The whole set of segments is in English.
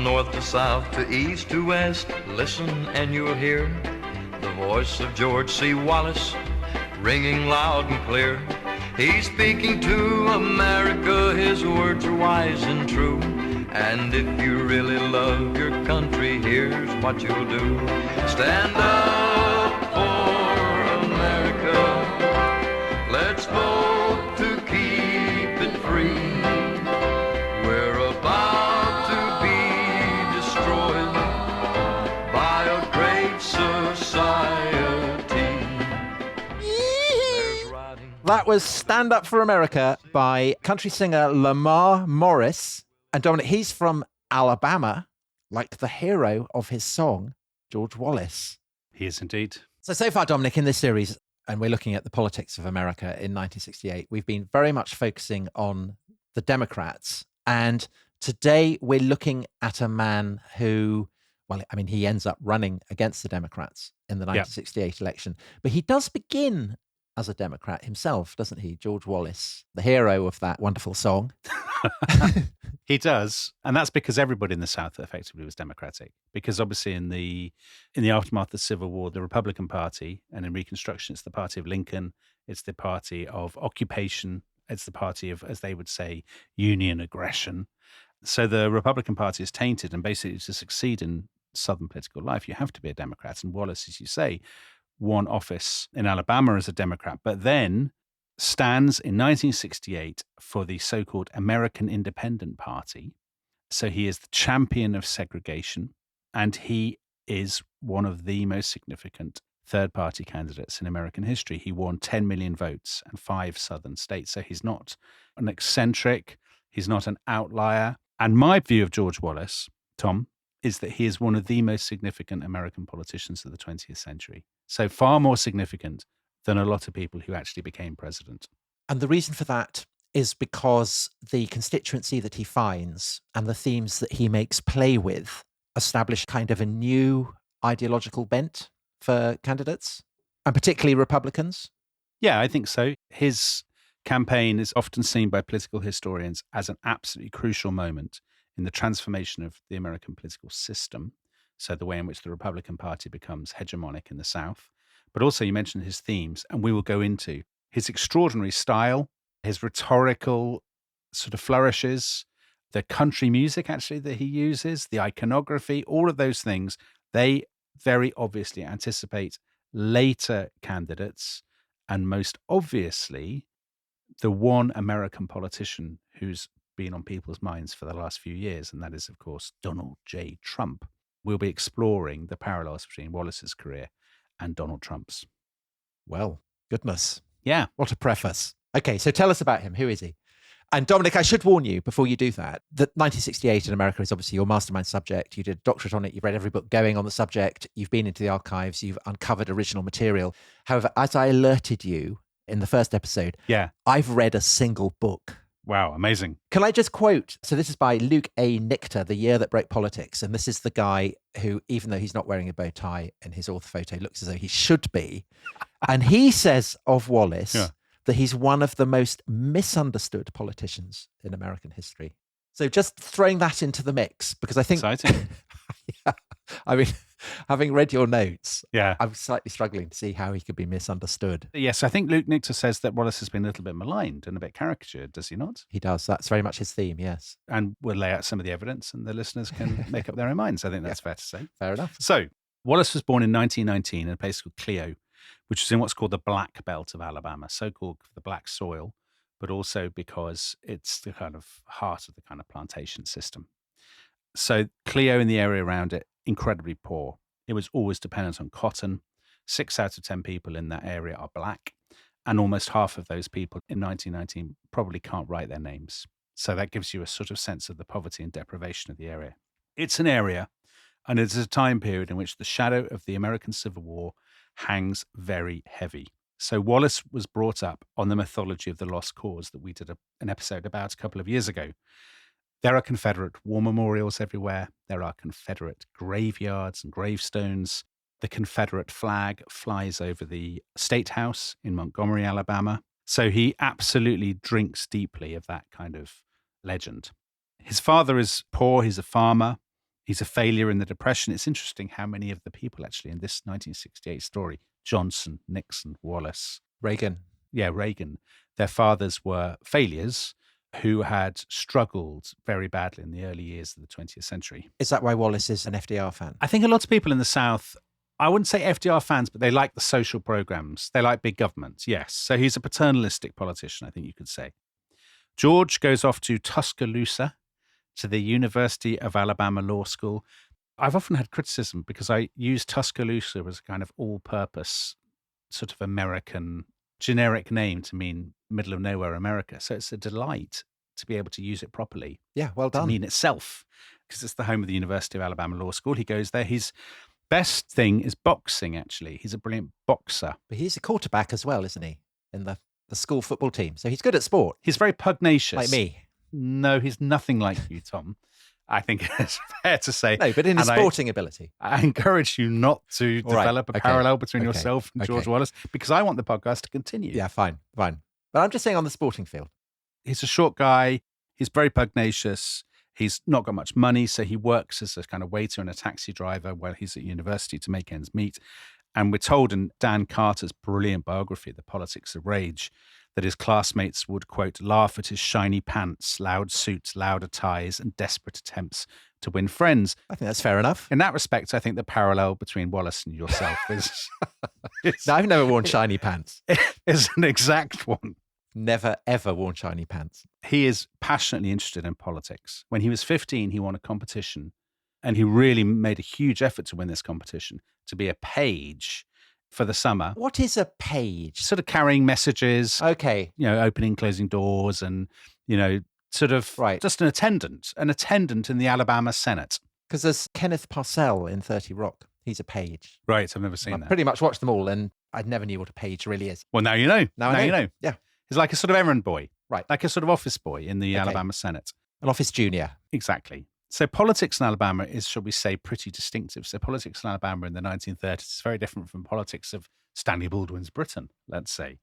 north to south, to east to west, listen and you'll hear the voice of George C. Wallace ringing loud and clear. He's speaking to America, his words are wise and true. And if you really love your country, here's what you'll do. Stand up for America. Let's vote to keep it free. We're about to be destroyed by a great society. That was Stand Up for America by country singer Lamar Morris. And Dominic, he's from Alabama, like the hero of his song, George Wallace. He is indeed. So far, Dominic, in this series, and we're looking at the politics of America in 1968, we've been very much focusing on the Democrats. And today we're looking at a man who, well, I mean, he ends up running against the Democrats in the 1968 election. But he does begin as a Democrat himself, doesn't he? George Wallace, the hero of that wonderful song. He does. And that's because everybody in the South effectively was Democratic. Because obviously in the aftermath of the Civil War, the Republican Party, and in Reconstruction, it's the party of Lincoln, it's the party of occupation, it's the party of, as they would say, Union aggression. So the Republican Party is tainted, and basically to succeed in Southern political life, you have to be a Democrat. And Wallace, as you say, won office in Alabama as a Democrat, but then stands in 1968 for the so-called American Independent Party. So he is the champion of segregation, and he is one of the most significant third-party candidates in American history. He won 10 million votes and 5 southern states. So he's not an eccentric, he's not an outlier. And my view of George Wallace, Tom, is that he is one of the most significant American politicians of the 20th century. So far more significant than a lot of people who actually became president. And the reason for that is because the constituency that he finds and the themes that he makes play with establish kind of a new ideological bent for candidates, and particularly Republicans. Yeah, I think so. His campaign is often seen by political historians as an absolutely crucial moment in the transformation of the American political system. So the way in which the Republican Party becomes hegemonic in the South. But also you mentioned his themes, and we will go into his extraordinary style, his rhetorical sort of flourishes, the country music actually that he uses, the iconography, all of those things, they very obviously anticipate later candidates, and most obviously the one American politician who's been on people's minds for the last few years, and that is, of course, Donald J. Trump. We'll be exploring the parallels between Wallace's career and Donald Trump's. Well, goodness. Yeah. What a preface. Okay, so tell us about him. Who is he? And Dominic, I should warn you before you do that 1968 in America is obviously your mastermind subject. You did a doctorate on it. You've read every book going on the subject. You've been into the archives. You've uncovered original material. However, as I alerted you in the first episode, I've read a single book. Wow, amazing. Can I just quote? So this is by Luke A. Nichter, The Year That Broke Politics. And this is the guy who, even though he's not wearing a bow tie in his author photo, looks as though he should be. And he says of Wallace that he's one of the most misunderstood politicians in American history. So just throwing that into the mix, because I think... Exciting. I mean, having read your notes, Yeah. I'm slightly struggling to see how he could be misunderstood. Yes, I think Luke Nichter says that Wallace has been a little bit maligned and a bit caricatured, does he not? He does. That's very much his theme, yes. And we'll lay out some of the evidence and the listeners can make up their own minds. I think that's fair to say. Fair enough. So, Wallace was born in 1919 in a place called Clio, which is in what's called the Black Belt of Alabama, so-called the black soil, but also because it's the kind of heart of the kind of plantation system. So Clio and the area around it, incredibly poor. It was always dependent on cotton. 6 out of 10 people in that area are black. And almost half of those people in 1919 probably can't write their names. So that gives you a sort of sense of the poverty and deprivation of the area. It's an area, and it's a time period in which the shadow of the American Civil War hangs very heavy. So Wallace was brought up on the mythology of the lost cause that we did an episode about a couple of years ago. There are Confederate war memorials everywhere. There are Confederate graveyards and gravestones. The Confederate flag flies over the State House in Montgomery, Alabama. So he absolutely drinks deeply of that kind of legend. His father is poor. He's a farmer. He's a failure in the Depression. It's interesting how many of the people actually in this 1968 story, Johnson, Nixon, Wallace, Reagan. Reagan, their fathers were failures who had struggled very badly in the early years of the 20th century. Is that why Wallace is an FDR fan? I think a lot of people in the South, I wouldn't say FDR fans, but they like the social programs. They like big government, yes. So he's a paternalistic politician, I think you could say. George goes off to Tuscaloosa, to the University of Alabama Law School. I've often had criticism because I use Tuscaloosa as a kind of all-purpose sort of American generic name to mean middle of nowhere America. So it's a delight to be able to use it properly. Yeah, well done. To mean itself, because it's the home of the University of Alabama Law School. He goes there. His best thing is boxing, actually. He's a brilliant boxer. But he's a quarterback as well, isn't he? In the school football team. So he's good at sport. He's very pugnacious. Like me. No, he's nothing like you, Tom. I think it's fair to say. No, but in his sporting ability. I encourage you not to develop a parallel between yourself and George Wallace, because I want the podcast to continue. Yeah, fine. But I'm just saying on the sporting field. He's a short guy. He's very pugnacious. He's not got much money, so he works as a kind of waiter and a taxi driver while he's at university to make ends meet. And we're told in Dan Carter's brilliant biography, The Politics of Rage, that his classmates would, quote, laugh at his shiny pants, loud suits, louder ties, and desperate attempts to win friends. I think that's fair enough. In that respect, I think the parallel between Wallace and yourself is... No, I've never worn shiny pants. Is an exact one. Never, ever worn shiny pants. He is passionately interested in politics. When he was 15, he won a competition, and he really made a huge effort to win this competition, to be a page for the summer. What is a page? Sort of carrying messages. Okay. Opening, closing doors and, sort of just an attendant in the Alabama Senate. Because there's Kenneth Parcell in 30 Rock. He's a page. Right. I've never seen that. Pretty much watched them all, and I never knew what a page really is. Well, now you know. Now you know. Yeah. He's like a sort of errand boy. Right. Like a sort of office boy in the Alabama Senate. An office junior. Exactly. So politics in Alabama is, shall we say, pretty distinctive. So politics in Alabama in the 1930s is very different from politics of Stanley Baldwin's Britain, let's say.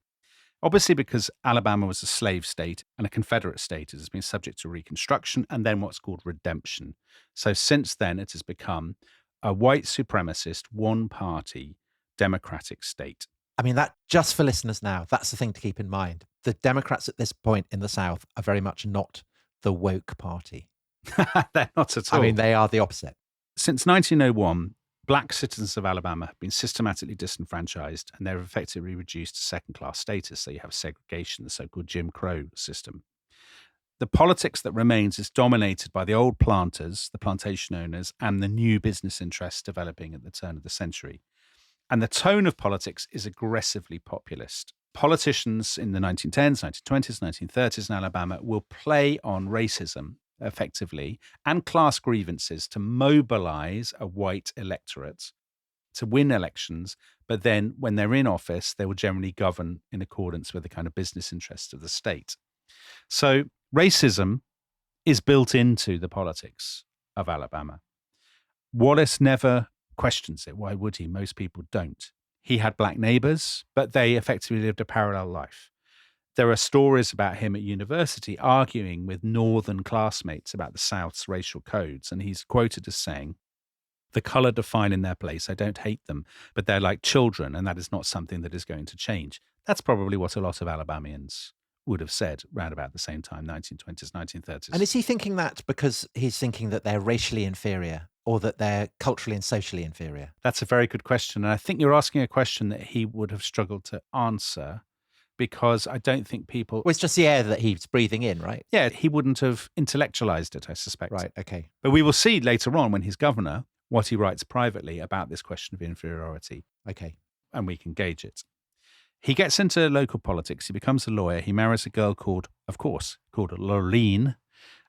Obviously, because Alabama was a slave state and a Confederate state, it has been subject to Reconstruction and then what's called redemption. So since then, it has become a white supremacist, one-party Democratic state. I mean, that just for listeners now, that's the thing to keep in mind. The Democrats at this point in the South are very much not the woke party. They're not at all. I mean, they are the opposite. Since 1901, black citizens of Alabama have been systematically disenfranchised and they're effectively reduced to second-class status. So you have segregation, the so-called Jim Crow system. The politics that remains is dominated by the old planters, the plantation owners, and the new business interests developing at the turn of the century. And the tone of politics is aggressively populist. Politicians in the 1910s, 1920s, 1930s in Alabama will play on racism effectively and class grievances to mobilize a white electorate to win elections. But then when they're in office, they will generally govern in accordance with the kind of business interests of the state. So racism is built into the politics of Alabama. Wallace never questions it. Why would he? Most people don't. He had black neighbors, but they effectively lived a parallel life. There are stories about him at university arguing with northern classmates about the South's racial codes, and he's quoted as saying, "The color define in their place. I don't hate them, but they're like children, and that is not something that is going to change." That's probably what a lot of Alabamians would have said round about the same time, 1920s, 1930s. And is he thinking that because he's thinking that they're racially inferior or that they're culturally and socially inferior? That's a very good question. And I think you're asking a question that he would have struggled to answer, because I don't think people... Well, it's just the air that he's breathing in, right? Yeah, he wouldn't have intellectualized it, I suspect. Right, okay. But we will see later on when he's governor what he writes privately about this question of inferiority. Okay. And we can gauge it. He gets into local politics. He becomes a lawyer. He marries a girl called Lurleen,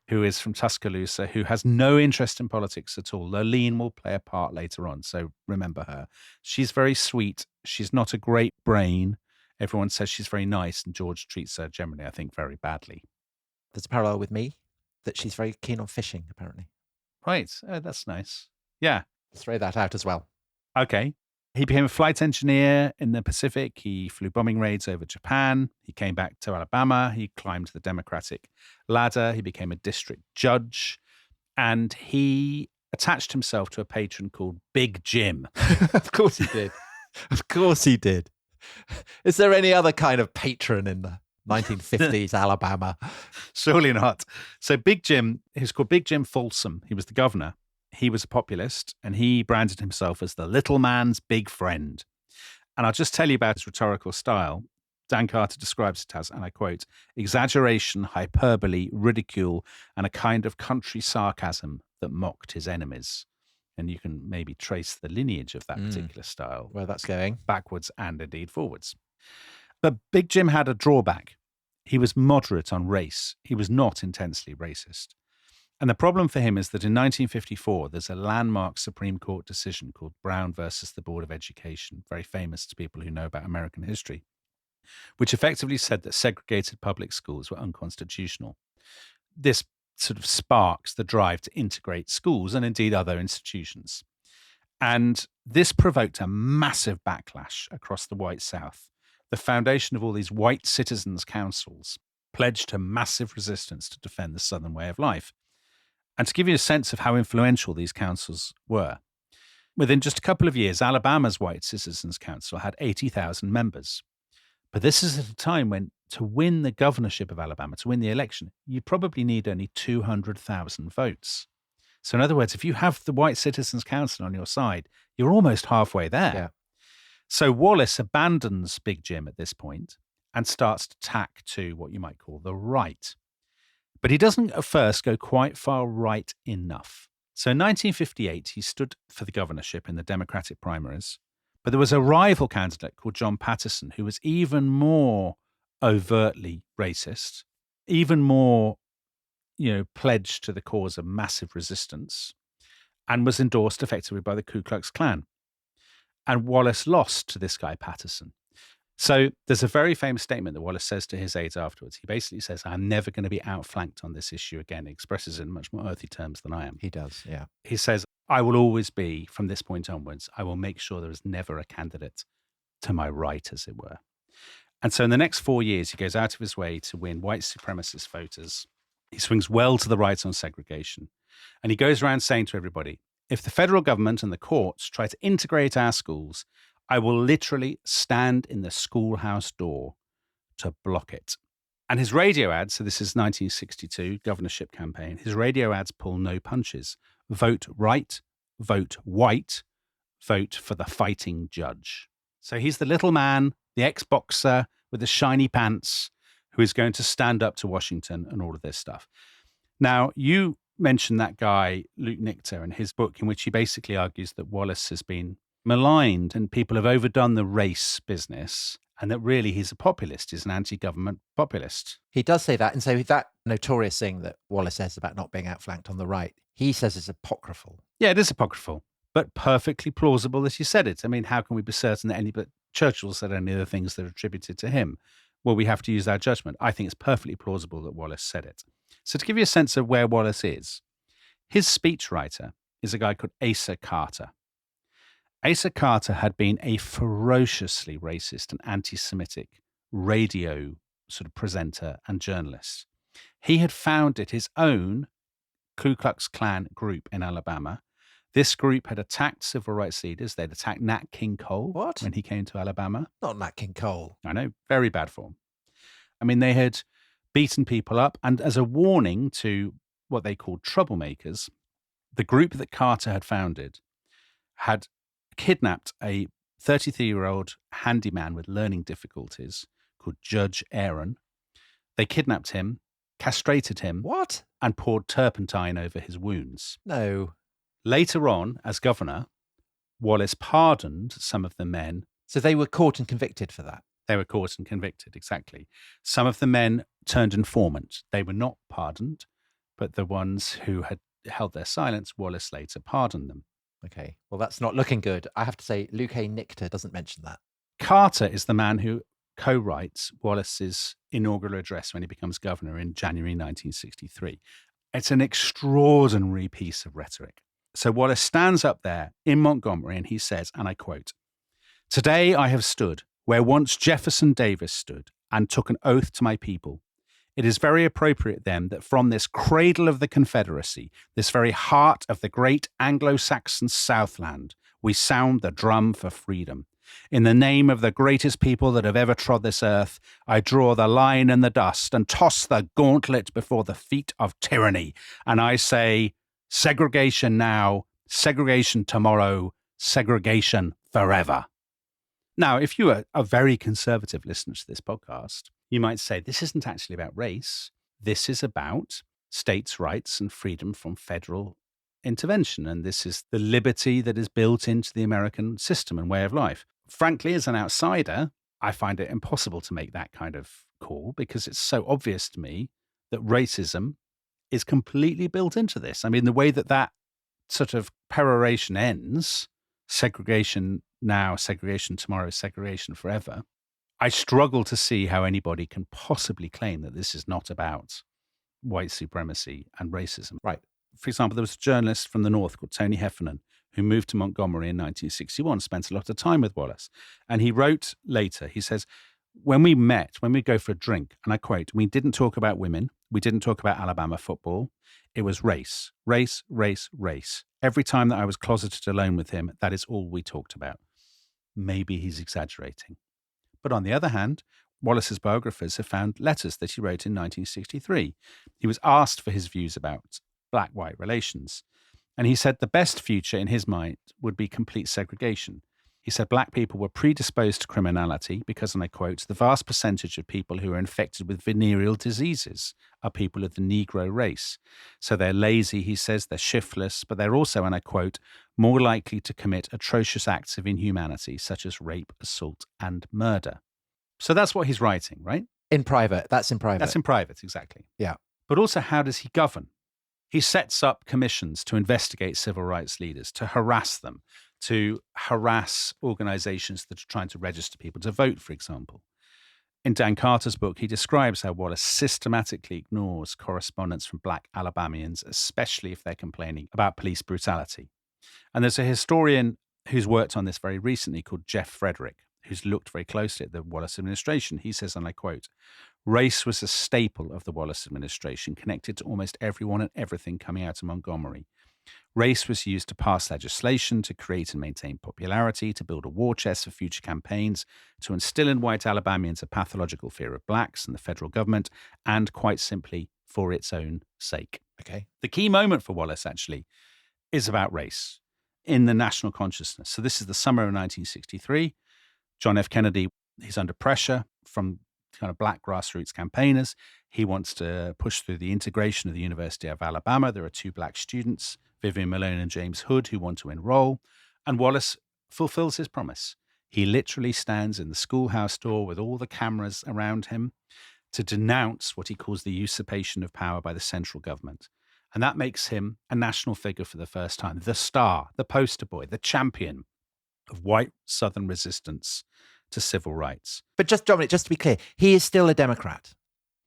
who is from Tuscaloosa, who has no interest in politics at all. Lurleen will play a part later on, so remember her. She's very sweet. She's not a great brain. Everyone says she's very nice, and George treats her generally, I think, very badly. There's a parallel with me, that she's very keen on fishing, apparently. Right. Oh, that's nice. Yeah. Let's throw that out as well. Okay. He became a flight engineer in the Pacific. He flew bombing raids over Japan. He came back to Alabama. He climbed the Democratic ladder. He became a district judge. And he attached himself to a patron called Big Jim. Of course he did. Of course he did. Is there any other kind of patron in the 1950s Alabama? Surely not. So Big Jim, he was called Big Jim Folsom. He was the governor. He was a populist, and he branded himself as the little man's big friend. And I'll just tell you about his rhetorical style. Dan Carter describes it as, and I quote, exaggeration, hyperbole, ridicule, and a kind of country sarcasm that mocked his enemies. And you can maybe trace the lineage of that particular style. Where that's going. Backwards and indeed forwards. But Big Jim had a drawback. He was moderate on race. He was not intensely racist. And the problem for him is that in 1954, there's a landmark Supreme Court decision called Brown versus the Board of Education, very famous to people who know about American history, which effectively said that segregated public schools were unconstitutional. This sort of sparks the drive to integrate schools and indeed other institutions. And this provoked a massive backlash across the white South. The foundation of all these white citizens' councils pledged to massive resistance to defend the Southern way of life. And to give you a sense of how influential these councils were, within just a couple of years, Alabama's White Citizens Council had 80,000 members. But this is at a time when, to win the governorship of Alabama, to win the election, you probably need only 200,000 votes. So in other words, if you have the White Citizens Council on your side, you're almost halfway there. Yeah. So Wallace abandons Big Jim at this point and starts to tack to what you might call the right. But he doesn't at first go quite far right enough. So in 1958, he stood for the governorship in the Democratic primaries. But there was a rival candidate called John Patterson, who was even more overtly racist, even more, pledged to the cause of massive resistance, and was endorsed effectively by the Ku Klux Klan. And Wallace lost to this guy, Patterson. So there's a very famous statement that Wallace says to his aides afterwards. He basically says, I'm never going to be outflanked on this issue again. He expresses it in much more earthy terms than I am. He does, yeah. He says, I will always be, from this point onwards, I will make sure there is never a candidate to my right, as it were. And so in the next 4 years, he goes out of his way to win white supremacist voters. He swings well to the right on segregation. And he goes around saying to everybody, if the federal government and the courts try to integrate our schools, I will literally stand in the schoolhouse door to block it. And his radio ads, so this is 1962 governorship campaign, his radio ads pull no punches. Vote right, vote white, vote for the fighting judge. So he's the little man, the ex-boxer with the shiny pants, who is going to stand up to Washington and all of this stuff. Now, you mentioned that guy, Luke Nichter, in his book, in which he basically argues that Wallace has been maligned and people have overdone the race business, and that really he's a populist, he's an anti-government populist. He does say that. And so that notorious thing that Wallace says about not being outflanked on the right, he says is apocryphal. Yeah, it is apocryphal, but perfectly plausible that he said it. I mean, how can we be certain that but Churchill said any of the things that are attributed to him? Well, we have to use our judgment. I think it's perfectly plausible that Wallace said it. So to give you a sense of where Wallace is, his speechwriter is a guy called Asa Carter. Asa Carter had been a ferociously racist and anti-Semitic radio sort of presenter and journalist. He had founded his own Ku Klux Klan group in Alabama. This group had attacked civil rights leaders. They'd attacked Nat King Cole when he came to Alabama. Not Nat King Cole. I know, very bad form. I mean, they had beaten people up. And as a warning to what they called troublemakers, the group that Carter had founded had kidnapped a 33-year-old handyman with learning difficulties called Judge Aaron. They kidnapped him, castrated him. What? And poured turpentine over his wounds. No. Later on, as governor, Wallace pardoned some of the men. So they were caught and convicted for that? They were caught and convicted, exactly. Some of the men turned informant. They were not pardoned, but the ones who had held their silence, Wallace later pardoned them. Okay, well, that's not looking good. I have to say, Luke A. Nichter doesn't mention that. Carter is the man who co-writes Wallace's inaugural address when he becomes governor in January 1963. It's an extraordinary piece of rhetoric. So Wallace stands up there in Montgomery and he says, and I quote, "Today I have stood where once Jefferson Davis stood and took an oath to my people. It is very appropriate then that from this cradle of the Confederacy, this very heart of the great Anglo-Saxon Southland, we sound the drum for freedom. In the name of the greatest people that have ever trod this earth, I draw the line in the dust and toss the gauntlet before the feet of tyranny. And I say, segregation now, segregation tomorrow, segregation forever. Now, if you are a very conservative listener to this podcast, you might say, this isn't actually about race. This is about states' rights and freedom from federal intervention. And this is the liberty that is built into the American system and way of life. Frankly, as an outsider, I find it impossible to make that kind of call because it's so obvious to me that racism is completely built into this. I mean, the way that sort of peroration ends, segregation now, segregation tomorrow, segregation forever, I struggle to see how anybody can possibly claim that this is not about white supremacy and racism. Right. For example, there was a journalist from the North called Tony Heffernan who moved to Montgomery in 1961, spent a lot of time with Wallace. And he wrote later, he says, when we go for a drink, and I quote, we didn't talk about women. We didn't talk about Alabama football. It was race, race, race, race. Every time that I was closeted alone with him, that is all we talked about. Maybe he's exaggerating. But on the other hand, Wallace's biographers have found letters that he wrote in 1963. He was asked for his views about black-white relations. And he said the best future in his mind would be complete segregation. He said black people were predisposed to criminality because, and I quote, the vast percentage of people who are infected with venereal diseases are people of the Negro race. So they're lazy, he says, they're shiftless, but they're also, and I quote, more likely to commit atrocious acts of inhumanity such as rape, assault, and murder. So that's what he's writing, right? In private. That's in private. That's in private, exactly. Yeah. But also, how does he govern? He sets up commissions to investigate civil rights leaders, to harass them, to harass organizations that are trying to register people to vote, for example. In Dan Carter's book, he describes how Wallace systematically ignores correspondence from black Alabamians, especially if they're complaining about police brutality. And there's a historian who's worked on this very recently called Jeff Frederick, who's looked very closely at the Wallace administration. He says, and I quote, race was a staple of the Wallace administration, connected to almost everyone and everything coming out of Montgomery. Race was used to pass legislation, to create and maintain popularity, to build a war chest for future campaigns, to instill in white Alabamians a pathological fear of blacks and the federal government, and quite simply for its own sake. Okay. The key moment for Wallace, actually, is about race in the national consciousness. So this is the summer of 1963. John F. Kennedy, he's under pressure from kind of black grassroots campaigners. He wants to push through the integration of the University of Alabama. There are two black students, Vivian Malone and James Hood, who want to enroll. And Wallace fulfills his promise. He literally stands in the schoolhouse door with all the cameras around him to denounce what he calls the usurpation of power by the central government. And that makes him a national figure for the first time, the star, the poster boy, the champion of white Southern resistance to civil rights. But just, Dominic, just to be clear, he is still a Democrat.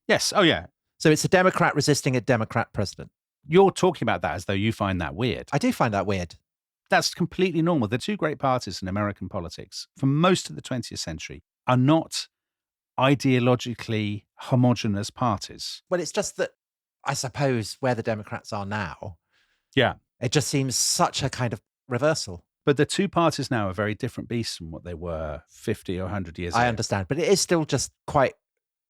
Yes. Oh, yeah. So it's a Democrat resisting a Democrat president. You're talking about that as though you find that weird. I do find that weird. That's completely normal. The two great parties in American politics for most of the 20th century are not ideologically homogenous parties. Well, it's just that, I suppose, where the Democrats are now, Yeah. it just seems such a kind of reversal. But the two parties now are very different beasts from what they were 50 or 100 years ago. I understand, but it is still just quite,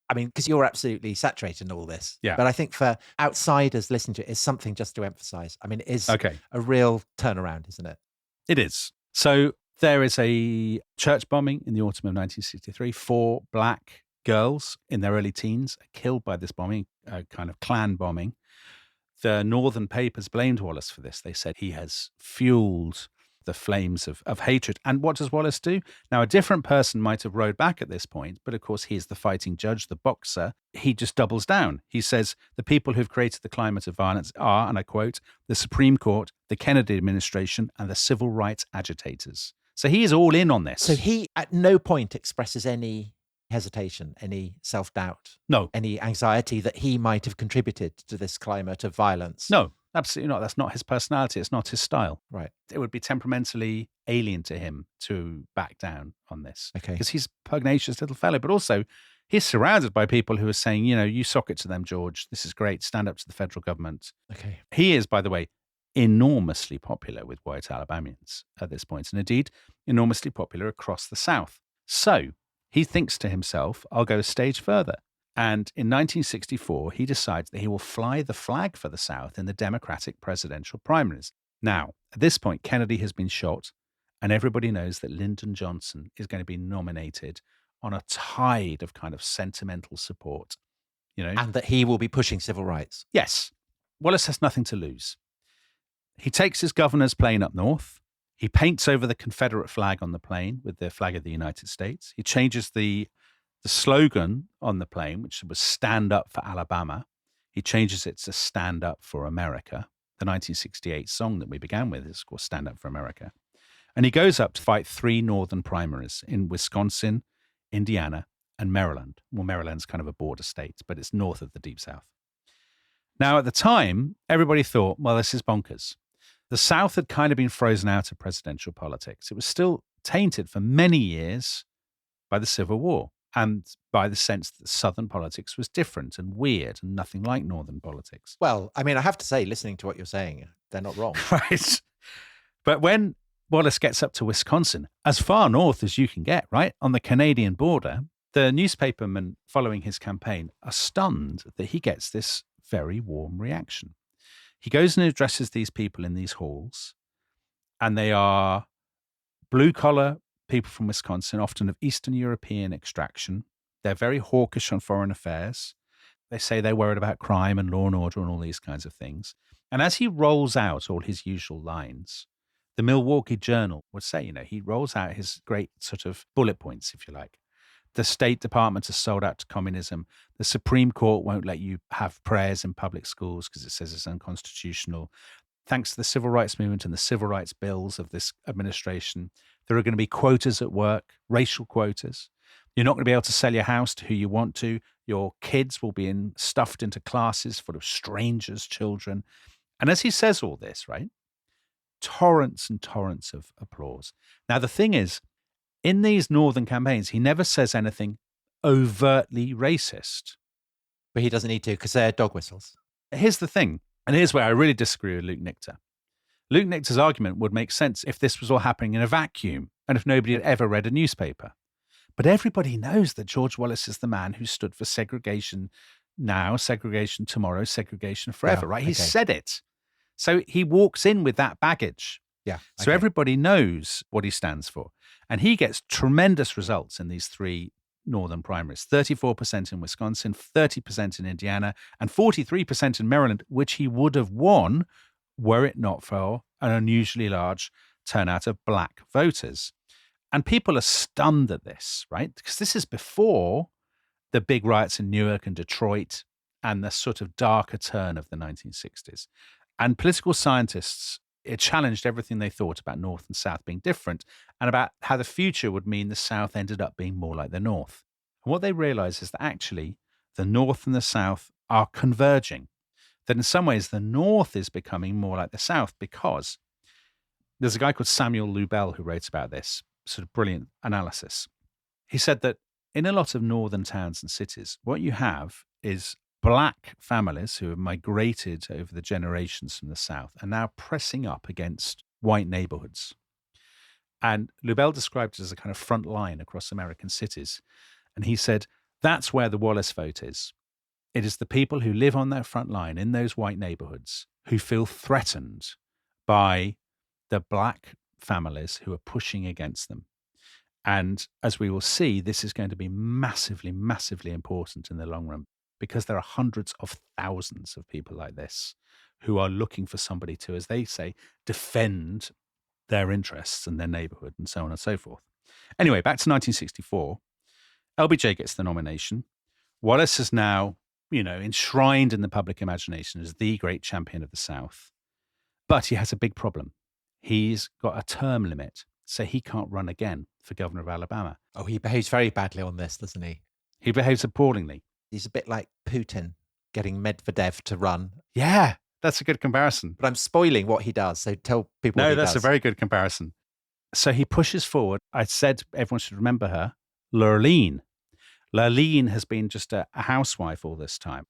I mean, because you're absolutely saturated in all this. Yeah. But I think for outsiders listening to it, it's something just to emphasize. I mean, it is Okay. a real turnaround, isn't it? It is. So there is a church bombing in the autumn of 1963. 4 black girls in their early teens are killed by this bombing, a kind of Klan bombing. The northern papers blamed Wallace for this. They said he has fueled the flames of hatred. And what does Wallace do? Now, a different person might have rowed back at this point, but of course, he is the fighting judge, the boxer. He just doubles down. He says, the people who've created the climate of violence are, and I quote, the Supreme Court, the Kennedy administration, and the civil rights agitators. So he is all in on this. So he at no point expresses any hesitation, any self-doubt, No. any anxiety that he might have contributed to this climate of violence. No, absolutely not. That's not his personality. It's not his style. Right. It would be temperamentally alien to him to back down on this. Okay. Because he's a pugnacious little fellow, but also He's surrounded by people who are saying, you sock it to them, George. This is great. Stand up to the federal government. Okay. He is, by the way, enormously popular with white Alabamians at this point, and indeed enormously popular across the South. So he thinks to himself, I'll go a stage further. And in 1964, he decides that he will fly the flag for the South in the Democratic presidential primaries. Now, at this point, Kennedy has been shot, and everybody knows that Lyndon Johnson is going to be nominated on a tide of kind of sentimental support, And that he will be pushing civil rights. Yes. Wallace has nothing to lose. He takes his governor's plane up north. He paints over the Confederate flag on the plane with the flag of the United States. He changes the slogan on the plane, which was Stand Up for Alabama. He changes it to Stand Up for America. The 1968 song that we began with is, of course, Stand Up for America. And he goes up to fight 3 northern primaries in Wisconsin, Indiana, and Maryland. Well, Maryland's kind of a border state, but it's north of the Deep South. Now, at the time, everybody thought, well, this is bonkers. The South had kind of been frozen out of presidential politics. It was still tainted for many years by the Civil War and by the sense that Southern politics was different and weird and nothing like Northern politics. Well, I mean, I have to say, listening to what you're saying, they're not wrong. Right. But when Wallace gets up to Wisconsin, as far north as you can get, right, on the Canadian border, the newspapermen following his campaign are stunned that he gets this very warm reaction. He goes and addresses these people in these halls, and they are blue-collar people from Wisconsin, often of Eastern European extraction. They're very hawkish on foreign affairs. They say they're worried about crime and law and order and all these kinds of things. And as he rolls out all his usual lines, the Milwaukee Journal would say, he rolls out his great sort of bullet points, if you like. The State Department has sold out to communism. The Supreme Court won't let you have prayers in public schools because it says it's unconstitutional. Thanks to the civil rights movement and the civil rights bills of this administration, there are going to be quotas at work, racial quotas. You're not going to be able to sell your house to who you want to. Your kids will be stuffed into classes full of strangers' children. And as he says all this, right, torrents and torrents of applause. Now, the thing is, in these northern campaigns, he never says anything overtly racist. But he doesn't need to because they're dog whistles. Here's the thing, and here's where I really disagree with Luke Nichter. Luke Nichter's argument would make sense if this was all happening in a vacuum and if nobody had ever read a newspaper. But everybody knows that George Wallace is the man who stood for segregation now, segregation tomorrow, segregation forever, right? He said it. So he walks in with that baggage. Yeah. So everybody knows what he stands for. And he gets tremendous results in these 3 northern primaries, 34% in Wisconsin, 30% in Indiana, and 43% in Maryland, which he would have won were it not for an unusually large turnout of black voters. And people are stunned at this, right? Because this is before the big riots in Newark and Detroit and the sort of darker turn of the 1960s. And political scientists, it challenged everything they thought about North and South being different and about how the future would mean the South ended up being more like the North. And what they realize is that actually the North and the South are converging, that in some ways the North is becoming more like the South because there's a guy called Samuel Lubell who wrote about this, sort of brilliant analysis. He said that in a lot of northern towns and cities, what you have is black families who have migrated over the generations from the South are now pressing up against white neighborhoods. And Lubell described it as a kind of front line across American cities. And he said, that's where the Wallace vote is. It is the people who live on that front line in those white neighborhoods who feel threatened by the black families who are pushing against them. And as we will see, this is going to be massively, massively important in the long run because there are hundreds of thousands of people like this who are looking for somebody to, as they say, defend their interests and their neighborhood and so on and so forth. Anyway, back to 1964. LBJ gets the nomination. Wallace is now, enshrined in the public imagination as the great champion of the South. But he has a big problem. He's got a term limit, so he can't run again for governor of Alabama. Oh, he behaves very badly on this, doesn't he? He behaves appallingly. He's a bit like Putin getting Medvedev to run. Yeah, that's a good comparison. But I'm spoiling what he does, so tell people what he does. No, that's a very good comparison. So he pushes forward. I said everyone should remember her, Lurleen. Lurleen has been just a housewife all this time.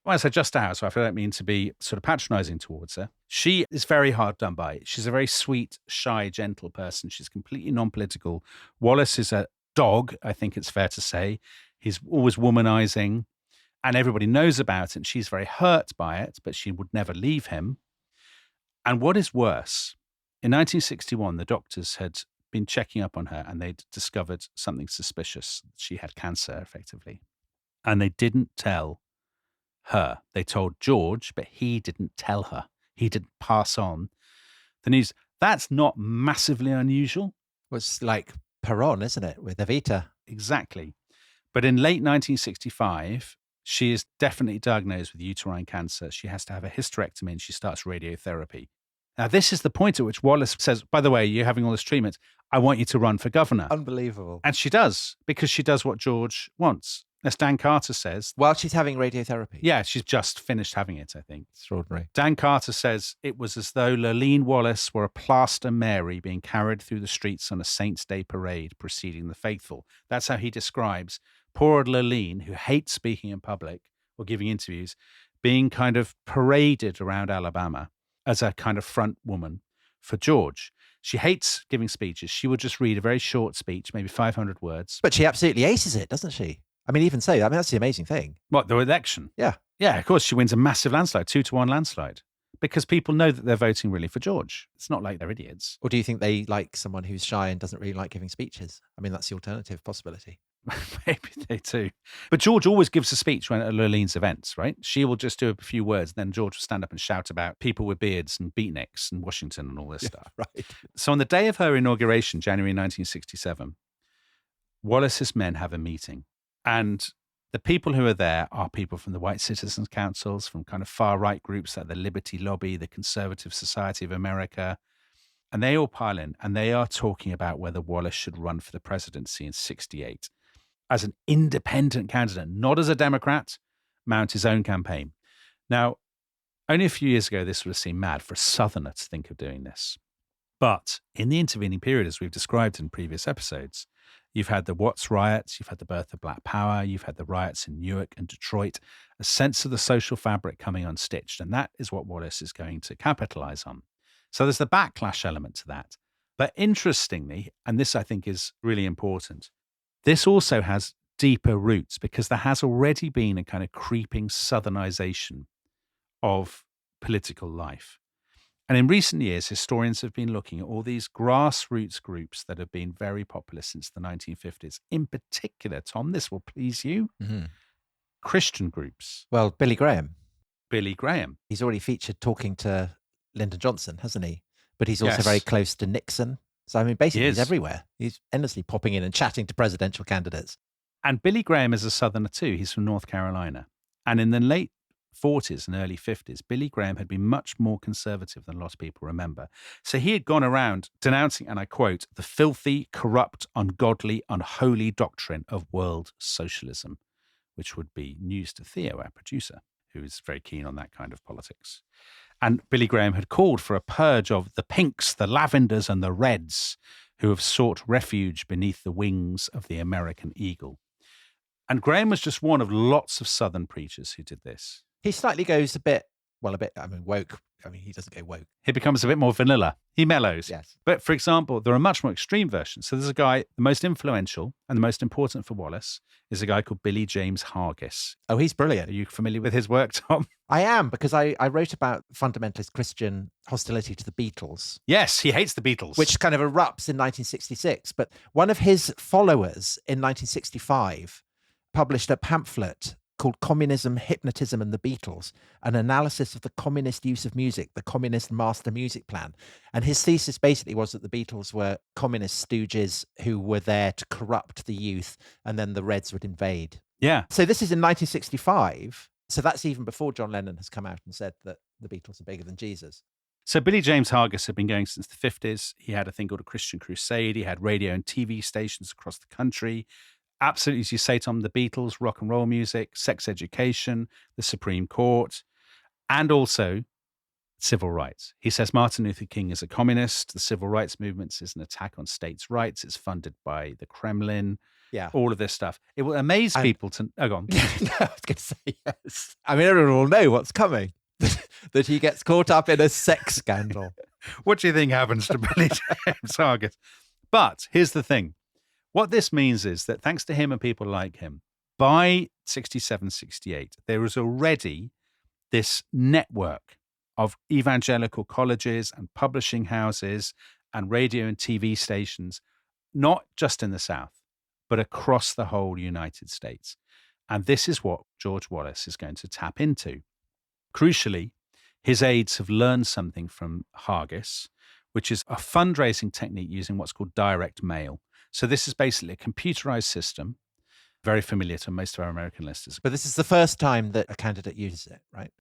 When I say just a housewife, I don't mean to be sort of patronizing towards her. She is very hard done by. She's a very sweet, shy, gentle person. She's completely non-political. Wallace is a dog, I think it's fair to say. He's always womanizing, and everybody knows about it, and she's very hurt by it, but she would never leave him. And what is worse, in 1961, the doctors had been checking up on her, and they'd discovered something suspicious. She had cancer, effectively. And they didn't tell her. They told George, but he didn't tell her. He didn't pass on the news. That's not massively unusual. It's like Perron, isn't it, with Evita? Exactly. But in late 1965, she is definitely diagnosed with uterine cancer. She has to have a hysterectomy and she starts radiotherapy. Now, this is the point at which Wallace says, by the way, you're having all this treatment. I want you to run for governor. Unbelievable. And she does, because she does what George wants. As Dan Carter says. While she's having radiotherapy? Yeah, she's just finished having it, I think. Extraordinary. Dan Carter says it was as though Lurleen Wallace were a plaster Mary being carried through the streets on a Saints' Day parade preceding the faithful. That's how he describes poor Lurleen, who hates speaking in public or giving interviews, being kind of paraded around Alabama as a kind of front woman for George. She hates giving speeches. She would just read a very short speech, maybe 500 words. But she absolutely aces it, doesn't she? I mean, even so, I mean, that's the amazing thing. What, the election? Yeah. Yeah, of course, she wins a massive landslide, 2-1 landslide, because people know that they're voting really for George. It's not like they're idiots. Or do you think they like someone who's shy and doesn't really like giving speeches? I mean, that's the alternative possibility. Maybe they do. But George always gives a speech when at Lurleen's events, right? She will just do a few words, then George will stand up and shout about people with beards and beatniks and Washington and all this stuff. Right. So on the day of her inauguration, January 1967, Wallace's men have a meeting. And the people who are there are people from the White Citizens Councils, from kind of far-right groups like the Liberty Lobby, the Conservative Society of America. And they all pile in, and they are talking about whether Wallace should run for the presidency in 68 as an independent candidate, not as a Democrat, mount his own campaign. Now, only a few years ago, this would have seemed mad for a Southerner to think of doing this. But in the intervening period, as we've described in previous episodes, you've had the Watts riots, you've had the birth of Black Power, you've had the riots in Newark and Detroit, a sense of the social fabric coming unstitched. And that is what Wallace is going to capitalize on. So there's the backlash element to that. But interestingly, and this I think is really important, this also has deeper roots because there has already been a kind of creeping Southernization of political life. And in recent years, historians have been looking at all these grassroots groups that have been very popular since the 1950s. In particular, Tom, this will please you, Christian groups. Well, Billy Graham. Billy Graham. He's already featured talking to Lyndon Johnson, hasn't he? But he's also very close to Nixon. So, I mean, basically, he's everywhere. He's endlessly popping in and chatting to presidential candidates. And Billy Graham is a Southerner too. He's from North Carolina. And in the late 40s and early 50s, Billy Graham had been much more conservative than a lot of people remember. So he had gone around denouncing, and I quote, the filthy, corrupt, ungodly, unholy doctrine of world socialism, which would be news to Theo, our producer, who is very keen on that kind of politics. And Billy Graham had called for a purge of the pinks, the lavenders, and the reds who have sought refuge beneath the wings of the American eagle. And Graham was just one of lots of Southern preachers who did this. He slightly goes a bit, woke. I mean, he doesn't go woke. He becomes a bit more vanilla. He mellows. Yes. But for example, there are much more extreme versions. So there's a guy, the most influential and the most important for Wallace is a guy called Billy James Hargis. Oh, he's brilliant. Are you familiar with his work, Tom? I am, because I wrote about fundamentalist Christian hostility to the Beatles. Yes, he hates the Beatles. Which kind of erupts in 1966. But one of his followers in 1965 published a pamphlet called Communism, Hypnotism and the Beatles, an analysis of the communist use of music, the communist master music plan. And his thesis basically was that the Beatles were communist stooges who were there to corrupt the youth, and then the Reds would invade. Yeah. So this is in 1965. So that's even before John Lennon has come out and said that the Beatles are bigger than Jesus. So Billy James Hargis had been going since the 50s. He had a thing called a Christian Crusade. He had radio and TV stations across the country. Absolutely, as you say, Tom, the Beatles, rock and roll music, sex education, the Supreme Court, and also civil rights. He says Martin Luther King is a communist. The civil rights movement is an attack on states' rights. It's funded by the Kremlin. Yeah. all of this stuff. It will amaze people to... Oh, go on. No, I was going to say yes. I mean, everyone will know what's coming, that he gets caught up in a sex scandal. What do you think happens to Billy James Hargis? But here's the thing. What this means is that thanks to him and people like him, by 67, 68, there was already this network of evangelical colleges and publishing houses and radio and TV stations, not just in the South, but across the whole United States. And this is what George Wallace is going to tap into. Crucially, his aides have learned something from Hargis, which is a fundraising technique using what's called direct mail. So this is basically a computerized system, very familiar to most of our American listeners. But this is the first time that a candidate uses it, right?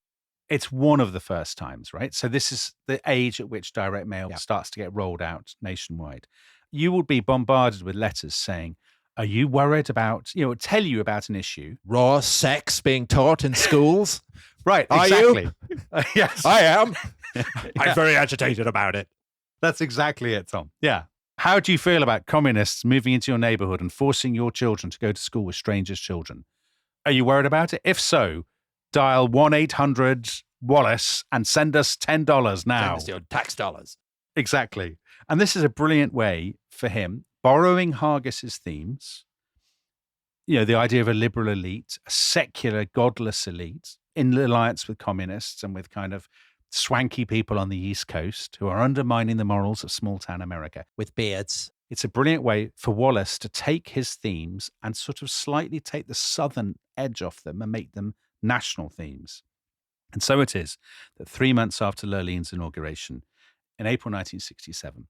It's one of the first times, right? So this is the age at which direct mail starts to get rolled out nationwide. You will be bombarded with letters saying, are you worried about, tell you about an issue. Raw sex being taught in schools? Right, Are exactly. you? Yes. I am. I'm very agitated about it. That's exactly it, Tom. Yeah. How do you feel about communists moving into your neighborhood and forcing your children to go to school with strangers' children? Are you worried about it? If so, dial 1-800-WALLACE and send us $10 now. Send us your tax dollars. Exactly. And this is a brilliant way for him, borrowing Hargis's themes, the idea of a liberal elite, a secular, godless elite in alliance with communists and with kind of swanky people on the East Coast who are undermining the morals of small-town America. With beards. It's a brilliant way for Wallace to take his themes and sort of slightly take the southern edge off them and make them national themes. And so it is that 3 months after Lurleen's inauguration, in April 1967,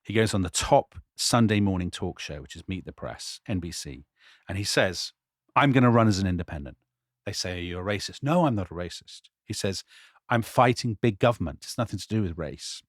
he goes on the top Sunday morning talk show, which is Meet the Press, NBC, and he says, I'm going to run as an independent. They say, are you a racist? No, I'm not a racist. He says, I'm fighting big government. It's nothing to do with race.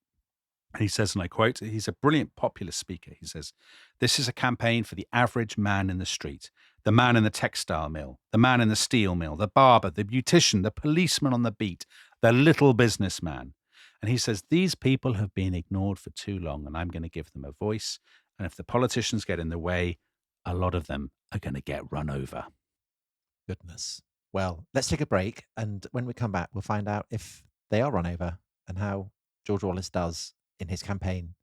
And he says, and I quote, he's a brilliant populist speaker. He says, this is a campaign for the average man in the street, the man in the textile mill, the man in the steel mill, the barber, the beautician, the policeman on the beat, the little businessman. And he says, these people have been ignored for too long, and I'm going to give them a voice. And if the politicians get in the way, a lot of them are going to get run over. Goodness. Well, let's take a break. And when we come back, we'll find out if they are run over and how George Wallace does in his campaign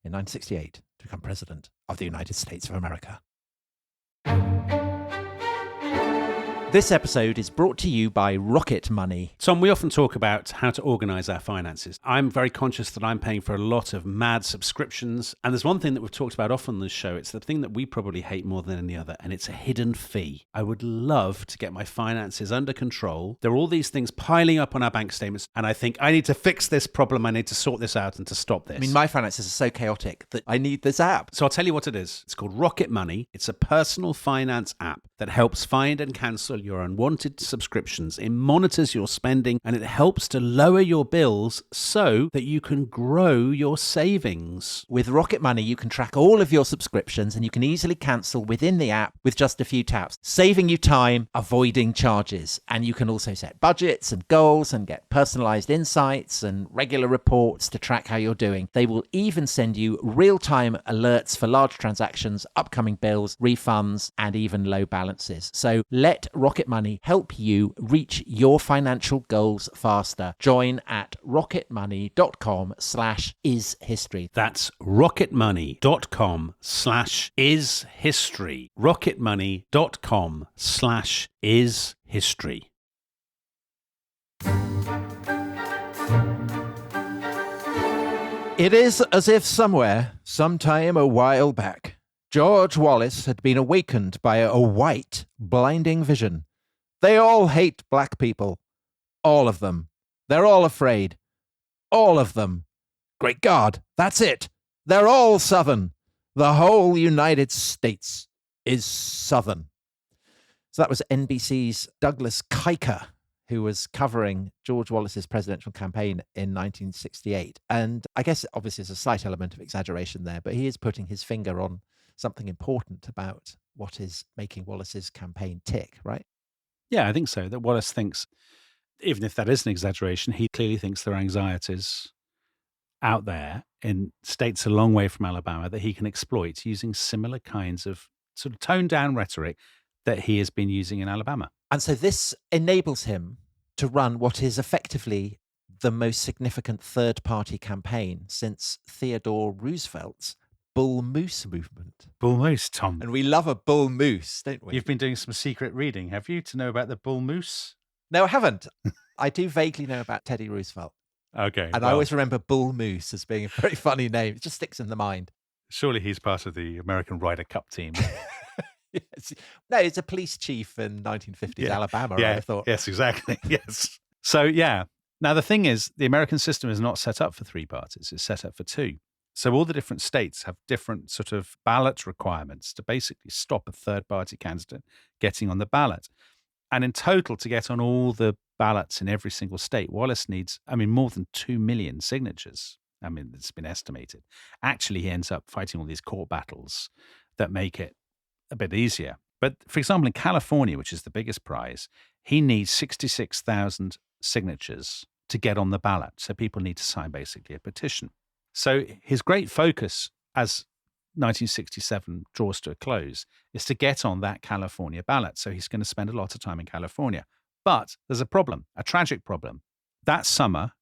in 1968 to become president of the United States of America. This episode is brought to you by Rocket Money. Tom, we often talk about how to organise our finances. I'm very conscious that I'm paying for a lot of mad subscriptions. And there's one thing that we've talked about often on this show. It's the thing that we probably hate more than any other, and it's a hidden fee. I would love to get my finances under control. There are all these things piling up on our bank statements, and I think I need to fix this problem. I need to sort this out and to stop this. I mean, my finances are so chaotic that I need this app. So I'll tell you what it is. It's called Rocket Money. It's a personal finance app that helps find and cancel your unwanted subscriptions. It monitors your spending and it helps to lower your bills so that you can grow your savings. With Rocket Money, you can track all of your subscriptions and you can easily cancel within the app with just a few taps, saving you time, avoiding charges. And you can also set budgets and goals and get personalized insights and regular reports to track how you're doing. They will even send you real-time alerts for large transactions, upcoming bills, refunds, and even low balances. So let Rocket Money help you reach your financial goals faster. Join at rocketmoney.com/ishistory. That's rocketmoney.com/ishistory. rocketmoney.com/ishistory. It is as if somewhere, sometime a while back, George Wallace had been awakened by a white, blinding vision. They all hate black people. All of them. They're all afraid. All of them. Great God, that's it. They're all Southern. The whole United States is Southern. So that was NBC's Douglas Kuiker, who was covering George Wallace's presidential campaign in 1968. And I guess obviously there's a slight element of exaggeration there, but he is putting his finger on something important about what is making Wallace's campaign tick, right? Yeah, I think so. That Wallace thinks, even if that is an exaggeration, he clearly thinks there are anxieties out there in states a long way from Alabama that he can exploit using similar kinds of sort of toned down rhetoric that he has been using in Alabama. And so this enables him to run what is effectively the most significant third-party campaign since Theodore Roosevelt's Bull Moose movement. Bull Moose, Tom. And we love a bull moose, don't we? You've been doing some secret reading, have you, to know about the Bull Moose? No, I haven't. I do vaguely know about Teddy Roosevelt. Okay. And I always remember Bull Moose as being a very funny name. It just sticks in the mind. Surely he's part of the American Ryder Cup team. Yes. No, it's a police chief in 1950s Alabama, I thought. Yes, exactly. Yes. So, yeah. Now, the thing is, the American system is not set up for three parties. It's set up for two. So all the different states have different sort of ballot requirements to basically stop a third-party candidate getting on the ballot. And in total, to get on all the ballots in every single state, Wallace needs, more than 2 million signatures. It's been estimated. Actually, he ends up fighting all these court battles that make it a bit easier. But for example, in California, which is the biggest prize, he needs 66,000 signatures to get on the ballot. So people need to sign basically a petition. So his great focus as 1967 draws to a close is to get on that California ballot. So he's going to spend a lot of time in California. But there's a problem, a tragic problem. That summer,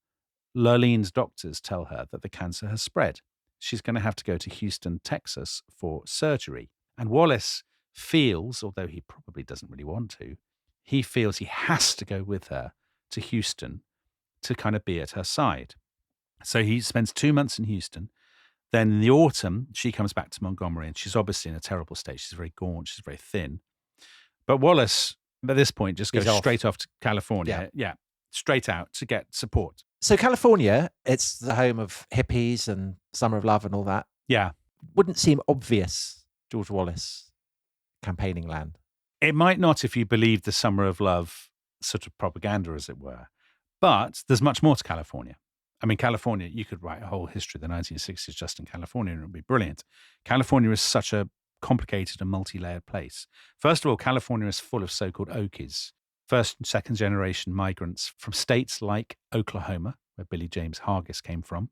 Lurlene's doctors tell her that the cancer has spread. She's going to have to go to Houston, Texas for surgery. And Wallace feels, although he probably doesn't really want to, he feels he has to go with her to Houston to kind of be at her side. So he spends 2 months in Houston. Then in the autumn, she comes back to Montgomery, and she's obviously in a terrible state. She's very gaunt. She's very thin. But Wallace, at this point, just goes straight off to California. Yeah, straight out to get support. So California, it's the home of hippies and Summer of Love and all that. Yeah. Wouldn't seem obvious, George Wallace, campaigning land. It might not if you believe the Summer of Love sort of propaganda, as it were. But there's much more to California. California, you could write a whole history of the 1960s just in California, and it would be brilliant. California is such a complicated and multi-layered place. First of all, California is full of so-called Okies, first and second generation migrants from states like Oklahoma, where Billy James Hargis came from.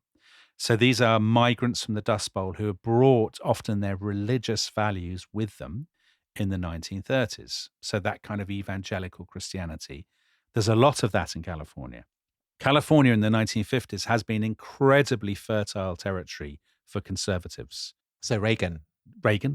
So these are migrants from the Dust Bowl who have brought often their religious values with them in the 1930s. So that kind of evangelical Christianity. There's a lot of that in California. California in the 1950s has been incredibly fertile territory for conservatives. So Reagan,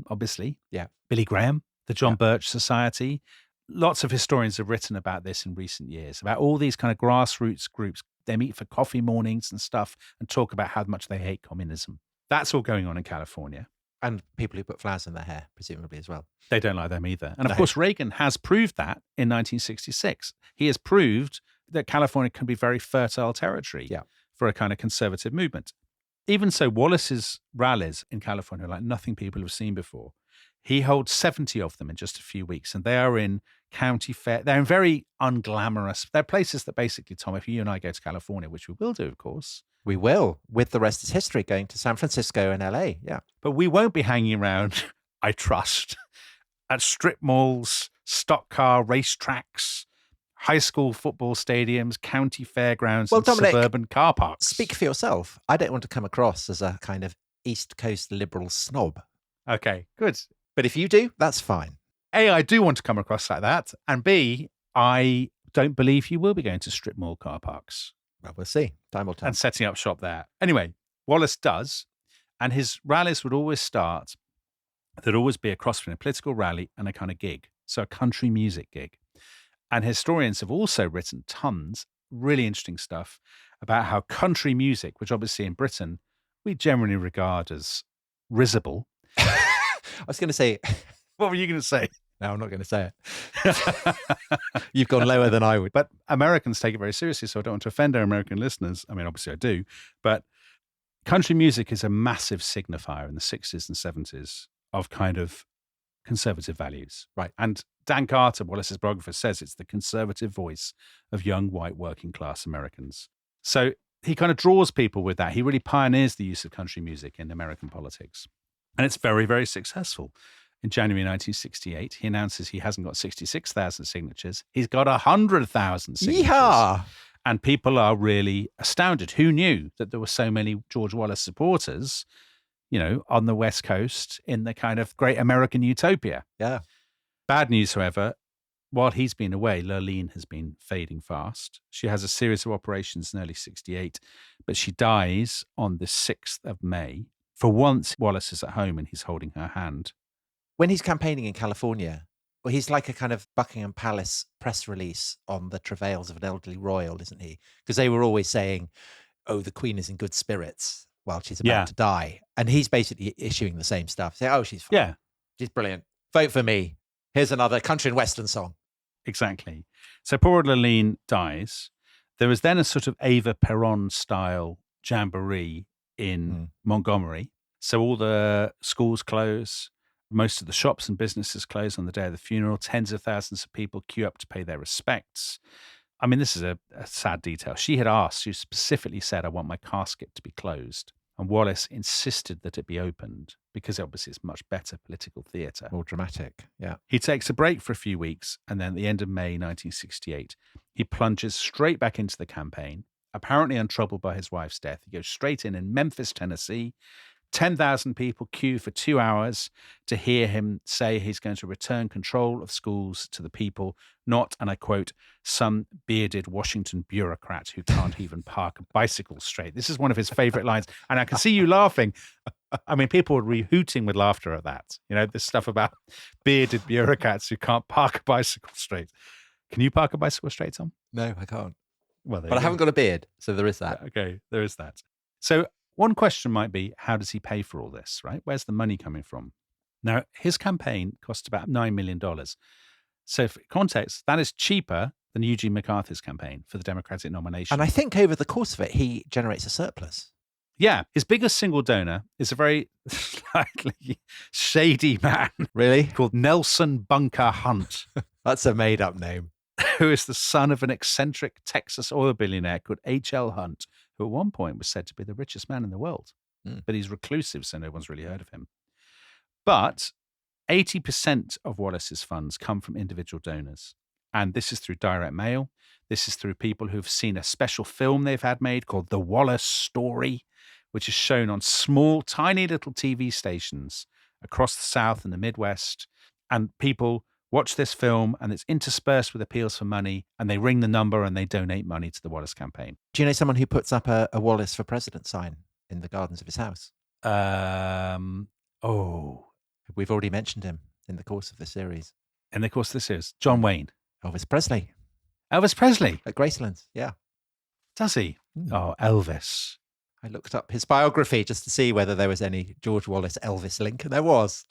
obviously. Yeah. Billy Graham, the John Birch Society. Lots of historians have written about this in recent years, about all these kind of grassroots groups. They meet for coffee mornings and stuff and talk about how much they hate communism. That's all going on in California. And people who put flowers in their hair, presumably, as well. They don't like them either. And of course, Reagan has proved that in 1966. He has proved that California can be very fertile territory for a kind of conservative movement. Even so, Wallace's rallies in California are like nothing people have seen before. He holds 70 of them in just a few weeks, and they are in county fair. They're in very unglamorous. They're places that basically, Tom, if you and I go to California, which we will do, of course. We will, with the rest is history, going to San Francisco and LA, But we won't be hanging around, I trust, at strip malls, stock car racetracks, high school football stadiums, county fairgrounds, and Dominic, suburban car parks. Speak for yourself. I don't want to come across as a kind of East Coast liberal snob. Okay, good. But if you do, that's fine. A, I do want to come across like that. And B, I don't believe you will be going to strip mall car parks. Well, we'll see. Time will tell. And setting up shop there. Anyway, Wallace does. And his rallies would always start, there'd always be a cross between a political rally and a kind of gig. So a country music gig. And historians have also written tons, really interesting stuff about how country music, which obviously in Britain, we generally regard as risible. I was going to say... What were you going to say? No, I'm not going to say it. You've gone lower than I would. But Americans take it very seriously, so I don't want to offend our American listeners. Obviously I do. But country music is a massive signifier in the 60s and 70s of kind of conservative values. Right. And Dan Carter, Wallace's biographer, says it's the conservative voice of young white working class Americans. So he kind of draws people with that. He really pioneers the use of country music in American politics. And it's very, very successful. In January 1968, he announces he hasn't got 66,000 signatures. He's got 100,000 signatures. Yeehaw! And people are really astounded. Who knew that there were so many George Wallace supporters, on the West Coast in the kind of great American utopia. Yeah. Bad news, however, while he's been away, Lurleen has been fading fast. She has a series of operations in early 68, but she dies on the 6th of May. For once, Wallace is at home and he's holding her hand. When he's campaigning in California, well, he's like a kind of Buckingham Palace press release on the travails of an elderly royal, isn't he? Because they were always saying, oh, the Queen is in good spirits while she's about to die. And he's basically issuing the same stuff. Say, oh, she's fine. Yeah. She's brilliant. Vote for me. Here's another country and western song. Exactly. So poor Lurleen dies. There was then a sort of Eva Peron style jamboree in Montgomery. So all the schools close. Most of the shops and businesses close on the day of the funeral. Tens of thousands of people queue up to pay their respects. I mean, this is a sad detail. She specifically said, I want my casket to be closed. And Wallace insisted that it be opened because obviously it's much better political theatre. More dramatic, yeah. He takes a break for a few weeks, and then at the end of May 1968, he plunges straight back into the campaign, apparently untroubled by his wife's death. He goes straight in Memphis, Tennessee. 10,000 people queue for 2 hours to hear him say he's going to return control of schools to the people, not, and I quote, some bearded Washington bureaucrat who can't even park a bicycle straight. This is one of his favorite lines. And I can see you laughing. I mean, people would be hooting with laughter at that. This stuff about bearded bureaucrats who can't park a bicycle straight. Can you park a bicycle straight, Tom? No, I can't. Well, but I haven't got a beard, so there is that. Okay, there is that. So one question might be, how does he pay for all this, right? Where's the money coming from? Now, his campaign cost about $9 million. So for context, that is cheaper than Eugene MacArthur's campaign for the Democratic nomination. And I think over the course of it, he generates a surplus. Yeah. His biggest single donor is a very slightly shady man. Really? Called Nelson Bunker Hunt. That's a made-up name. Who is the son of an eccentric Texas oil billionaire called H.L. Hunt, who at one point was said to be the richest man in the world. But he's reclusive, so no one's really heard of him. But 80% of Wallace's funds come from individual donors. And this is through direct mail. This is through people who've seen a special film they've had made called The Wallace Story, which is shown on small, tiny little TV stations across the South and the Midwest. And people watch this film and it's interspersed with appeals for money, and they ring the number and they donate money to the Wallace campaign. Do you know someone who puts up a Wallace for President sign in the gardens of his house? We've already mentioned him in the course of the series. In the course of the series, John Wayne. Elvis Presley. Elvis Presley? At Gracelands, yeah. Does he? Oh, Elvis. I looked up his biography just to see whether there was any George Wallace Elvis link, and there was.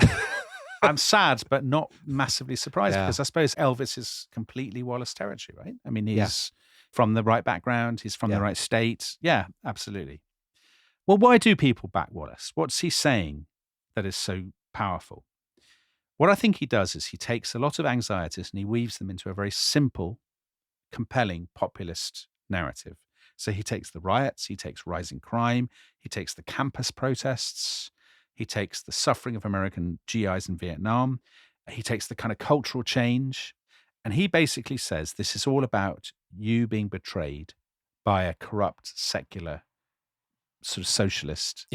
I'm sad, but not massively surprised, because I suppose Elvis is completely Wallace territory, right? I mean, he's from the right background. He's from the right state. Yeah, absolutely. Well, why do people back Wallace? What's he saying that is so powerful? What I think he does is he takes a lot of anxieties and he weaves them into a very simple, compelling populist narrative. So he takes the riots, he takes rising crime, he takes the campus protests, he takes the suffering of American GIs in Vietnam, he takes the kind of cultural change, and he basically says this is all about you being betrayed by a corrupt, secular, sort of socialist,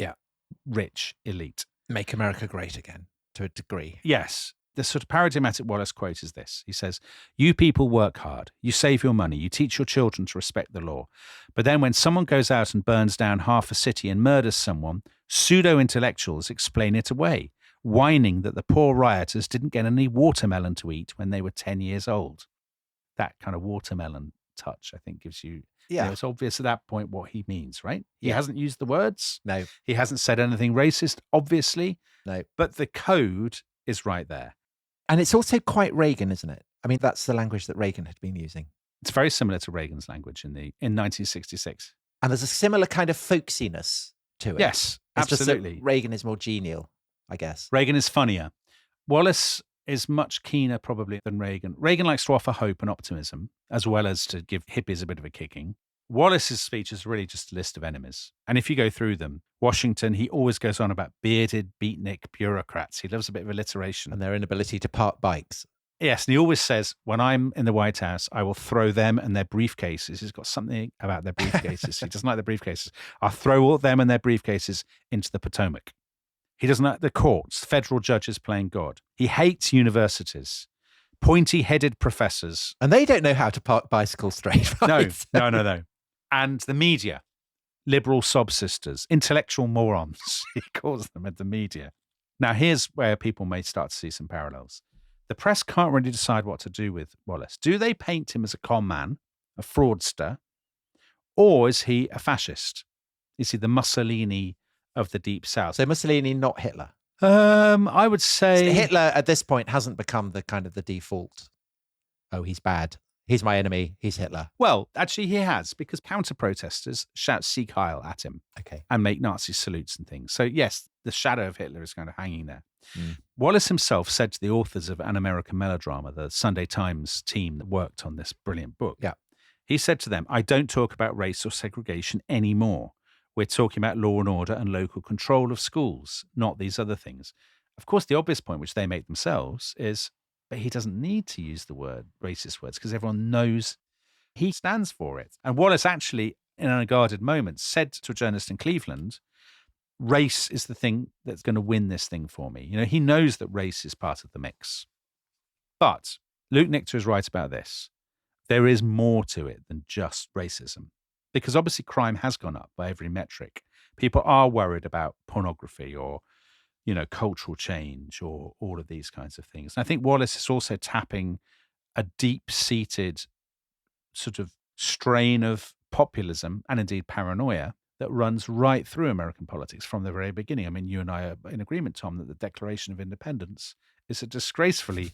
rich elite. Make America great again, to a degree. Yes. The sort of paradigmatic Wallace quote is this. He says, you people work hard, you save your money, you teach your children to respect the law. But then when someone goes out and burns down half a city and murders someone, pseudo-intellectuals explain it away, whining that the poor rioters didn't get any watermelon to eat when they were 10 years old. That kind of watermelon touch, I think, gives you... Yeah, it's obvious at that point what he means, right? He hasn't used the words. No. He hasn't said anything racist, obviously. No. But the code is right there. And it's also quite Reagan, isn't it? I mean, that's the language that Reagan had been using. It's very similar to Reagan's language in 1966. And there's a similar kind of folksiness to it. Yes, it's absolutely. Just that Reagan is more genial, I guess. Reagan is funnier. Wallace is much keener probably than Reagan. Reagan likes to offer hope and optimism, as well as to give hippies a bit of a kicking. Wallace's speech is really just a list of enemies. And if you go through them, Washington, he always goes on about bearded, beatnik bureaucrats. He loves a bit of alliteration. And their inability to park bikes. Yes, and he always says, when I'm in the White House, I will throw them and their briefcases. He's got something about their briefcases. He doesn't like the briefcases. I'll throw all them and their briefcases into the Potomac. He doesn't like the courts, federal judges playing God. He hates universities, pointy-headed professors. And they don't know how to park bicycles straight, right? No. And the media, liberal sob sisters, intellectual morons, he calls them at the media. Now, here's where people may start to see some parallels. The press can't really decide what to do with Wallace. Do they paint him as a con man, a fraudster, or is he a fascist? Is he the Mussolini of the Deep South? So Mussolini, not Hitler. I would say Hitler at this point hasn't become the kind of the default. Oh, he's bad. He's my enemy. He's Hitler. Well, actually, he has, because counter-protesters shout Sieg Heil at him and make Nazi salutes and things. So, yes, the shadow of Hitler is kind of hanging there. Wallace himself said to the authors of An American Melodrama, the Sunday Times team that worked on this brilliant book, he said to them, I don't talk about race or segregation anymore. We're talking about law and order and local control of schools, not these other things. Of course, the obvious point, which they make themselves, is but he doesn't need to use the word racist words because everyone knows he stands for it. And Wallace actually, in an unguarded moment, said to a journalist in Cleveland, race is the thing that's going to win this thing for me. You know, he knows that race is part of the mix. But Luke Nichter is right about this. There is more to it than just racism, because obviously crime has gone up by every metric. People are worried about pornography or, you know, cultural change or all of these kinds of things. And I think Wallace is also tapping a deep-seated sort of strain of populism and indeed paranoia that runs right through American politics from the very beginning. I mean, you and I are in agreement, Tom, that the Declaration of Independence is a disgracefully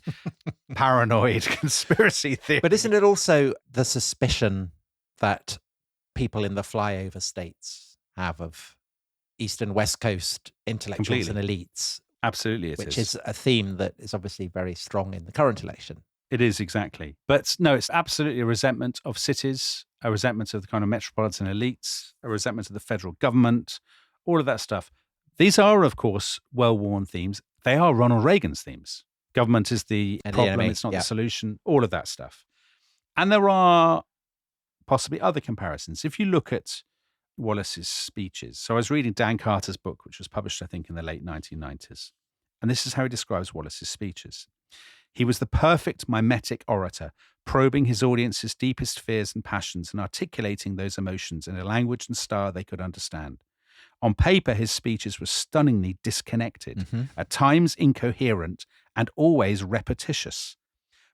paranoid conspiracy theory. But isn't it also the suspicion that people in the flyover states have of East and West Coast intellectuals and elites? Absolutely, which is a theme that is obviously very strong in the current election. It is, exactly. But no, it's absolutely a resentment of cities, a resentment of the kind of metropolitan elites, a resentment of the federal government, all of that stuff. These are, of course, well-worn themes. They are Ronald Reagan's themes. Government is the problem, it's not the solution, all of that stuff. And there are possibly other comparisons. If you look at Wallace's speeches. So I was reading Dan Carter's book, which was published, I think, in the late 1990s. And this is how he describes Wallace's speeches. He was the perfect mimetic orator, probing his audience's deepest fears and passions and articulating those emotions in a language and style they could understand. On paper, his speeches were stunningly disconnected, at times incoherent, and always repetitious.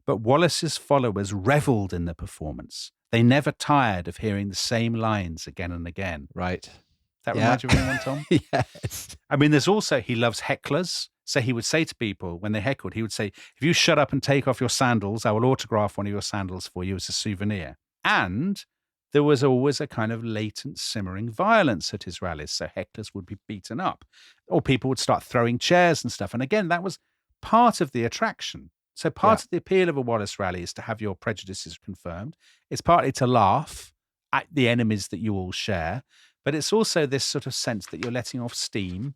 But Wallace's followers reveled in the performance. They never tired of hearing the same lines again and again. Right. That remind you of anyone, Tom? Yes. I mean, there's also, he loves hecklers. So he would say to people when they heckled, he would say, if you shut up and take off your sandals, I will autograph one of your sandals for you as a souvenir. And there was always a kind of latent simmering violence at his rallies. So hecklers would be beaten up or people would start throwing chairs and stuff. And again, that was part of the attraction. So part of the appeal of a Wallace rally is to have your prejudices confirmed. It's partly to laugh at the enemies that you all share, but it's also this sort of sense that you're letting off steam.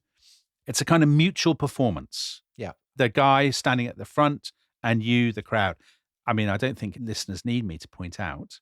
It's a kind of mutual performance. Yeah. The guy standing at the front and you, the crowd. I mean, I don't think listeners need me to point out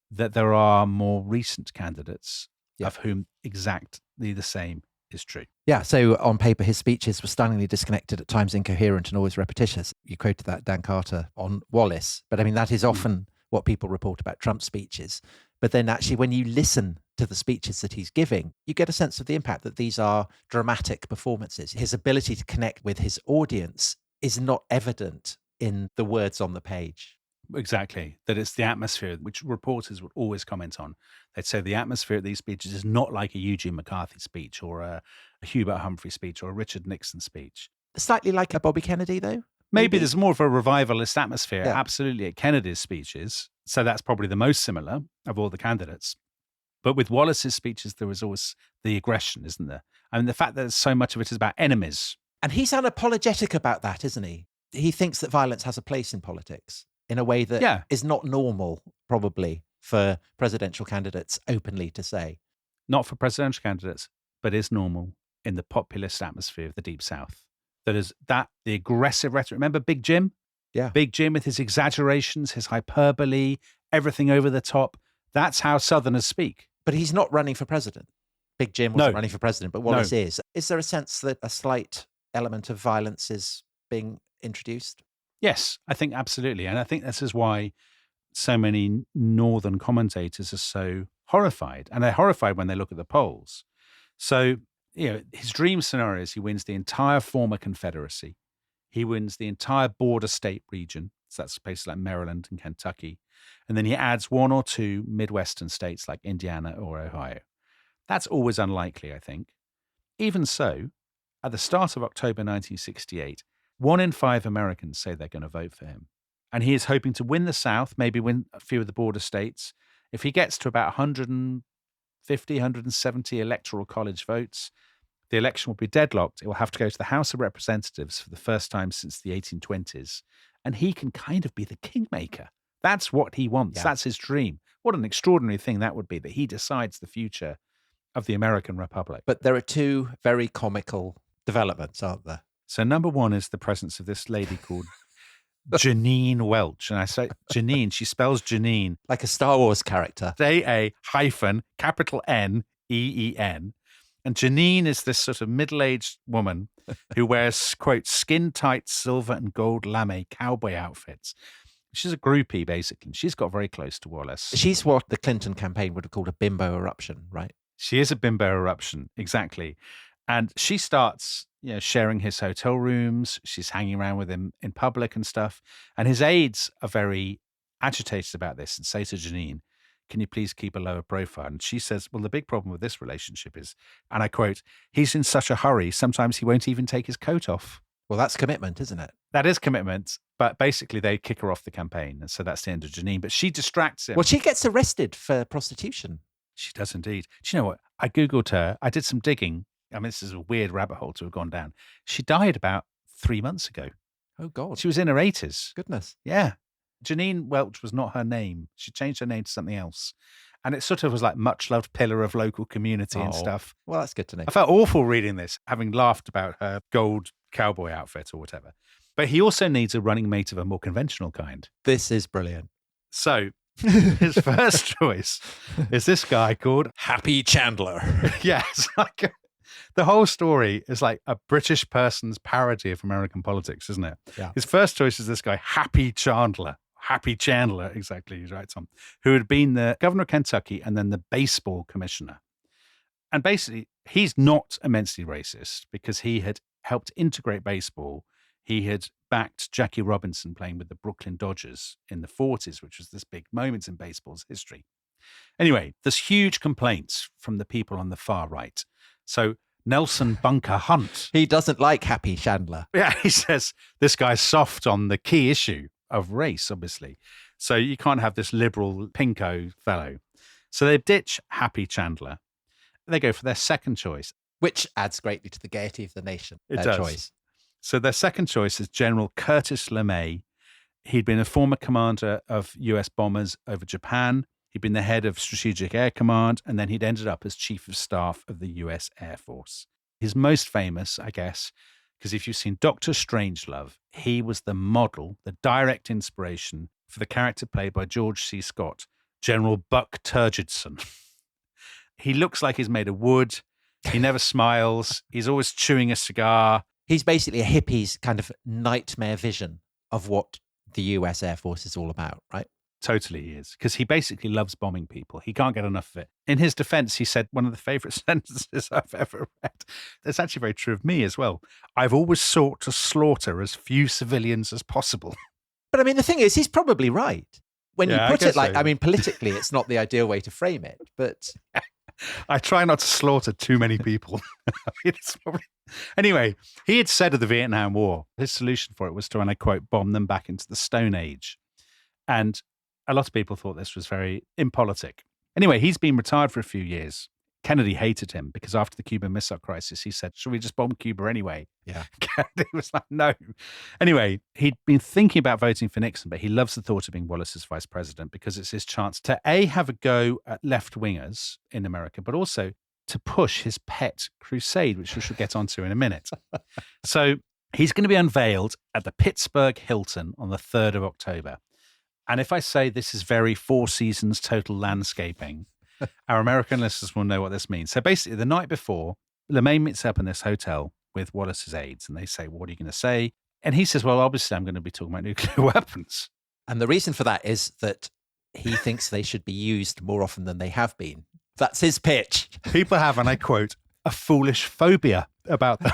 that there are more recent candidates of whom exactly the same is true. Yeah. So on paper, his speeches were stunningly disconnected, at times incoherent and always repetitious. You quoted that Dan Carter on Wallace, but I mean, that is often what people report about Trump's speeches. But then actually, when you listen to the speeches that he's giving, you get a sense of the impact that these are dramatic performances. His ability to connect with his audience is not evident in the words on the page. Exactly. That it's the atmosphere, which reporters would always comment on. They'd say the atmosphere at these speeches is not like a Eugene McCarthy speech or a Hubert Humphrey speech or a Richard Nixon speech. Slightly like a Bobby Kennedy, though? Maybe there's more of a revivalist atmosphere, absolutely, at Kennedy's speeches. So that's probably the most similar of all the candidates. But with Wallace's speeches, there was always the aggression, isn't there? I mean, the fact that so much of it is about enemies. And he's unapologetic about that, isn't he? He thinks that violence has a place in politics in a way that is not normal, probably, for presidential candidates openly to say. Not for presidential candidates, but is normal in the populist atmosphere of the Deep South. That is the aggressive rhetoric. Remember Big Jim? Yeah. Big Jim with his exaggerations, his hyperbole, everything over the top. That's how Southerners speak. But he's not running for president Big Jim wasn't No. running for president, but Wallace is. Is there a sense that a slight element of violence is being introduced? Yes, I think absolutely. And I think this is why so many northern commentators are so horrified. And they're horrified when they look at the polls. So, his dream scenario is he wins the entire former Confederacy. He wins the entire border state region. So that's places like Maryland and Kentucky. And then he adds one or two Midwestern states like Indiana or Ohio. That's always unlikely, I think. Even so, at the start of October 1968, 1 in 5 Americans say they're going to vote for him. And he is hoping to win the South, maybe win a few of the border states. If he gets to about 150, 170 electoral college votes, the election will be deadlocked. It will have to go to the House of Representatives for the first time since the 1820s. And he can kind of be the kingmaker. That's what he wants. Yeah. That's his dream. What an extraordinary thing that would be, that he decides the future of the American Republic. But there are two very comical developments, aren't there? So number one is the presence of this lady called Janine Welch. And I say Janine, she spells Janine like a Star Wars character. J-A-N-E-E-N. And Janine is this sort of middle-aged woman who wears, quote, skin-tight silver and gold lame cowboy outfits. She's a groupie, basically. She's got very close to Wallace. She's what the Clinton campaign would have called a bimbo eruption, right? She is a bimbo eruption, exactly. And she starts, sharing his hotel rooms. She's hanging around with him in public and stuff. And his aides are very agitated about this and say to Janine, can you please keep a lower profile? And she says, well, the big problem with this relationship is, and I quote, he's in such a hurry, sometimes he won't even take his coat off. Well, that's commitment, isn't it? That is commitment. But basically, they kick her off the campaign. And so that's the end of Janine. But she distracts him. Well, she gets arrested for prostitution. She does indeed. Do you know what? I Googled her. I did some digging. I mean, this is a weird rabbit hole to have gone down. She died about 3 months ago. Oh, God. She was in her 80s. Goodness. Yeah. Janine Welch was not her name. She changed her name to something else. And it sort of was like much loved pillar of local community and stuff. Well, that's good to know. I felt awful reading this, having laughed about her gold cowboy outfit or whatever. But he also needs a running mate of a more conventional kind. This is brilliant. So his first choice is this guy called Happy Chandler. Yes. The whole story is like a British person's parody of American politics, isn't it? Yeah. His first choice is this guy, Happy Chandler. Happy Chandler, exactly, he's right, Tom, who had been the governor of Kentucky and then the baseball commissioner. And basically, he's not immensely racist because he had helped integrate baseball. He had backed Jackie Robinson playing with the Brooklyn Dodgers in the 40s, which was this big moment in baseball's history. Anyway, there's huge complaints from the people on the far right. So Nelson Bunker Hunt. He doesn't like Happy Chandler. Yeah, he says this guy's soft on the key issue of race, obviously. So you can't have this liberal pinko fellow. So they ditch Happy Chandler. They go for their second choice. Which adds greatly to the gaiety of the nation. It does. Choice. So their second choice is General Curtis LeMay. He'd been a former commander of US bombers over Japan. He'd been the head of Strategic Air Command, and then he'd ended up as Chief of Staff of the US Air Force. He's most famous, I guess, because if you've seen Dr. Strangelove, he was the model, the direct inspiration for the character played by George C. Scott, General Buck Turgidson. He looks like he's made of wood. He never smiles. He's always chewing a cigar. He's basically a hippie's kind of nightmare vision of what the US Air Force is all about, right? Totally he is, because he basically loves bombing people. He can't get enough of it. In his defense, he said one of the favorite sentences I've ever read. It's actually very true of me as well. I've always sought to slaughter as few civilians as possible. But I mean, the thing is, he's probably right. When you put it like, so. I mean, politically, it's not the ideal way to frame it, but... I try not to slaughter too many people. Anyway, he had said of the Vietnam War, his solution for it was to, and I quote, bomb them back into the Stone Age. And a lot of people thought this was very impolitic. Anyway, he's been retired for a few years. Kennedy hated him because after the Cuban Missile Crisis, he said, should we just bomb Cuba anyway? Yeah. Kennedy was like, no. Anyway, he'd been thinking about voting for Nixon, but he loves the thought of being Wallace's vice president because it's his chance to, A, have a go at left-wingers in America, but also to push his pet crusade, which we shall get onto in a minute. So he's going to be unveiled at the Pittsburgh Hilton on the 3rd of October. And if I say this is very Four Seasons total landscaping, Our American listeners will know what this means. So basically, the night before, LeMay meets up in this hotel with Wallace's aides, and they say, "What are you going to say?" And he says, "Well, obviously, I'm going to be talking about nuclear weapons." And the reason for that is that he thinks they should be used more often than they have been. That's his pitch. People have, and I quote, "a foolish phobia about them."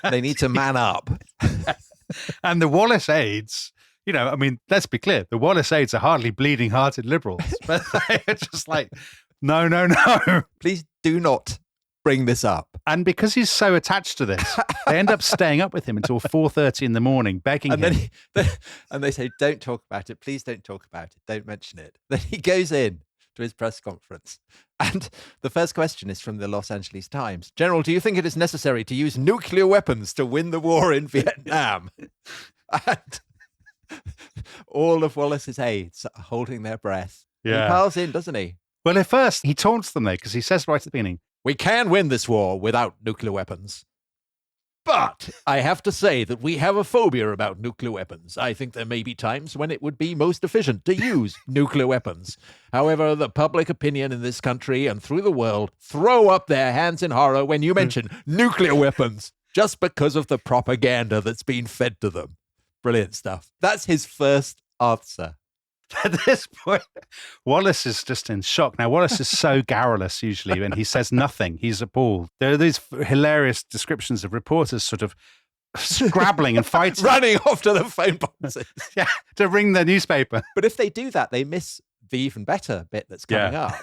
They need to man up. And the Wallace aides, I mean, let's be clear, the Wallace aides are hardly bleeding-hearted liberals, but they're just like, no, no, no. Please do not bring this up. And because he's so attached to this, they end up staying up with him until 4:30 in the morning, begging him. And they say, don't talk about it. Please don't talk about it. Don't mention it. Then he goes in to his press conference. And the first question is from the Los Angeles Times. General, do you think it is necessary to use nuclear weapons to win the war in Vietnam? And all of Wallace's aides are holding their breath. Yeah. He piles in, doesn't he? Well, at first, he taunts them, though, because he says right at the beginning, we can win this war without nuclear weapons. But I have to say that we have a phobia about nuclear weapons. I think there may be times when it would be most efficient to use nuclear weapons. However, the public opinion in this country and through the world throw up their hands in horror when you mention nuclear weapons, just because of the propaganda that's been fed to them. Brilliant stuff. That's his first answer. At this point, Wallace is just in shock. Now, Wallace is so garrulous usually, and he says nothing. He's appalled. There are these hilarious descriptions of reporters sort of scrabbling and fighting. Running off to the phone boxes. Yeah, to ring the newspaper. But if they do that, they miss the even better bit that's coming up.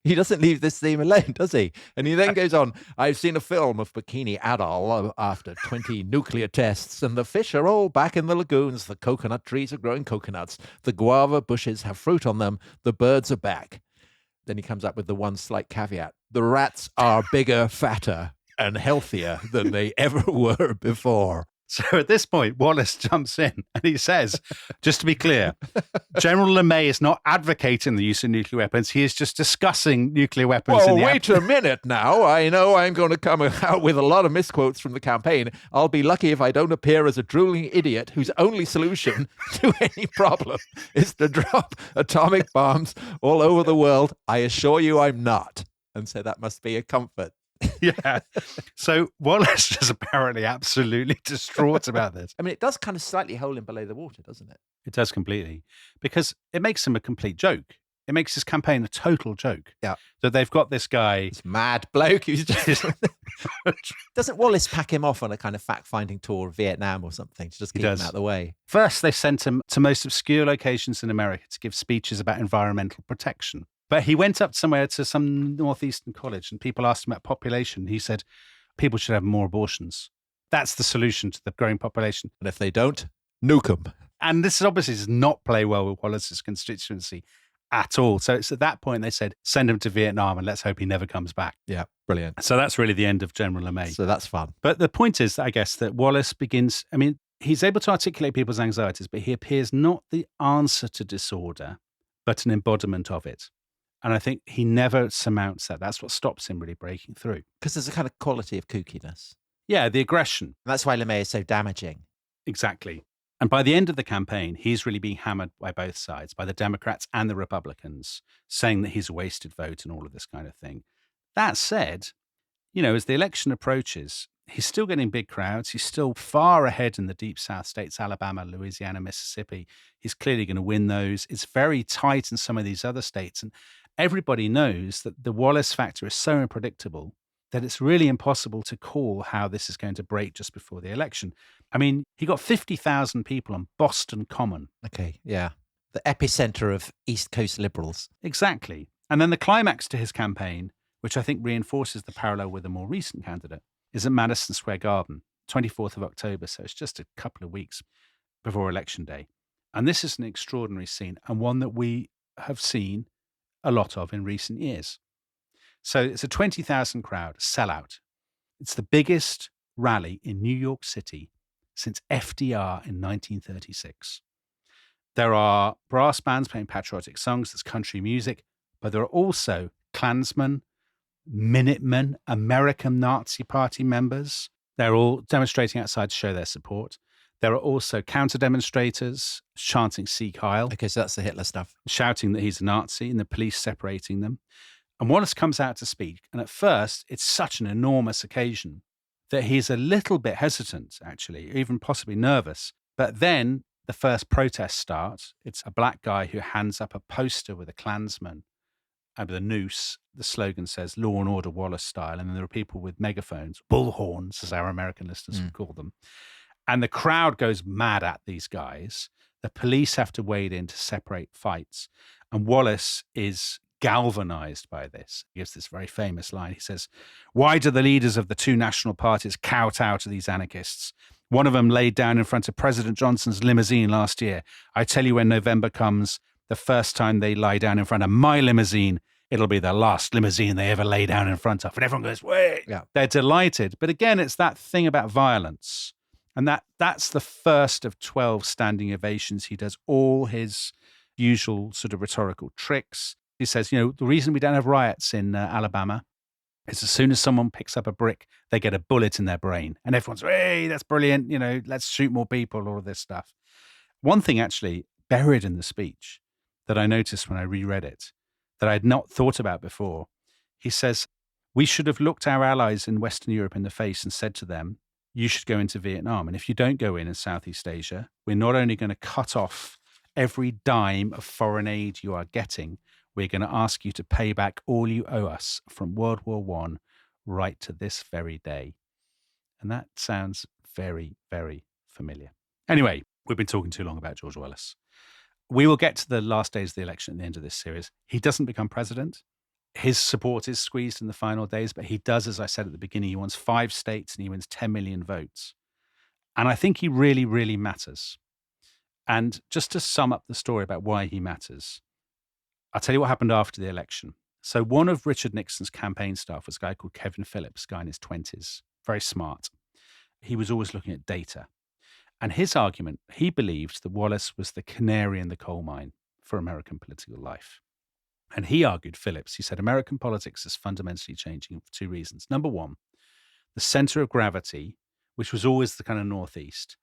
He doesn't leave this theme alone, does he? And he then goes on, I've seen a film of Bikini Atoll after 20 nuclear tests, and the fish are all back in the lagoons. The coconut trees are growing coconuts. The guava bushes have fruit on them. The birds are back. Then he comes up with the one slight caveat. The rats are bigger, fatter, and healthier than they ever were before. So at this point, Wallace jumps in and he says, just to be clear, General LeMay is not advocating the use of nuclear weapons. He is just discussing nuclear weapons. Well, wait a minute now. I know I'm going to come out with a lot of misquotes from the campaign. I'll be lucky if I don't appear as a drooling idiot whose only solution to any problem is to drop atomic bombs all over the world. I assure you I'm not. And so that must be a comfort. Yeah. So Wallace is apparently absolutely distraught about this. I mean, it does kind of slightly hold him below the water, doesn't it? It does completely. Because it makes him a complete joke. It makes his campaign a total joke. Yeah. That they've got this guy. This mad bloke who's just... Doesn't Wallace pack him off on a kind of fact-finding tour of Vietnam or something to just keep him out of the way? First, they sent him to most obscure locations in America to give speeches about environmental protection. But he went up somewhere to some northeastern college and people asked him about population. He said, people should have more abortions. That's the solution to the growing population. And if they don't, nuke them. And this obviously does not play well with Wallace's constituency at all. So it's at that point they said, send him to Vietnam and let's hope he never comes back. Yeah, brilliant. So that's really the end of General LeMay. So that's fun. But the point is, I guess, that Wallace begins, I mean, he's able to articulate people's anxieties, but he appears not the answer to disorder, but an embodiment of it. And I think he never surmounts that. That's what stops him really breaking through. Because there's a kind of quality of kookiness. Yeah, the aggression. And that's why LeMay is so damaging. Exactly. And by the end of the campaign, he's really being hammered by both sides, by the Democrats and the Republicans, saying that he's a wasted vote and all of this kind of thing. That said, as the election approaches, he's still getting big crowds. He's still far ahead in the deep South states, Alabama, Louisiana, Mississippi. He's clearly going to win those. It's very tight in some of these other states. And everybody knows that the Wallace factor is so unpredictable that it's really impossible to call how this is going to break just before the election. I mean, he got 50,000 people on Boston Common. Okay, yeah. The epicenter of East Coast liberals. Exactly. And then the climax to his campaign, which I think reinforces the parallel with a more recent candidate, is at Madison Square Garden, 24th of October. So it's just a couple of weeks before Election Day. And this is an extraordinary scene and one that we have seen a lot of in recent years. So it's a 20,000 crowd, sellout. It's the biggest rally in New York City since FDR in 1936. There are brass bands playing patriotic songs, there's country music, but there are also Klansmen, Minutemen, American Nazi Party members. They're all demonstrating outside to show their support. There are also counter-demonstrators chanting Sieg Heil. Okay, so that's the Hitler stuff. Shouting that he's a Nazi and the police separating them. And Wallace comes out to speak. And at first, it's such an enormous occasion that he's a little bit hesitant, actually, even possibly nervous. But then the first protests start. It's a black guy who hands up a poster with a Klansman and with a noose. The slogan says "Law and Order Wallace style." And then there are people with megaphones, bullhorns, as our American listeners would call them. And the crowd goes mad at these guys. The police have to wade in to separate fights. And Wallace is galvanized by this. He gives this very famous line. He says, "Why do the leaders of the two national parties kowtow to these anarchists? One of them laid down in front of President Johnson's limousine last year. I tell you, when November comes, the first time they lie down in front of my limousine, it'll be the last limousine they ever lay down in front of." And everyone goes, "Wait." Yeah. They're delighted. But again, it's that thing about violence. And that's the first of 12 standing ovations. He does all his usual sort of rhetorical tricks. He says, the reason we don't have riots in Alabama is as soon as someone picks up a brick, they get a bullet in their brain. And everyone's, "Hey, that's brilliant. Let's shoot more people," all of this stuff. One thing actually buried in the speech that I noticed when I reread it that I had not thought about before. He says, "We should have looked our allies in Western Europe in the face and said to them, you should go into Vietnam. And if you don't go in Southeast Asia, we're not only going to cut off every dime of foreign aid you are getting, we're going to ask you to pay back all you owe us from World War I right to this very day." And that sounds very, very familiar. Anyway, we've been talking too long about George Wallace. We will get to the last days of the election at the end of this series. He doesn't become president. His support is squeezed in the final days, but he does, as I said at the beginning, he wins 5 states and he wins 10 million votes. And I think he really, really matters. And just to sum up the story about why he matters, I'll tell you what happened after the election. So one of Richard Nixon's campaign staff was a guy called Kevin Phillips, a guy in his 20s, very smart. He was always looking at data. And his argument, he believed that Wallace was the canary in the coal mine for American political life. And he argued, Phillips, he said, American politics is fundamentally changing for 2 reasons. Number one, the center of gravity, which was always the kind of Northeast,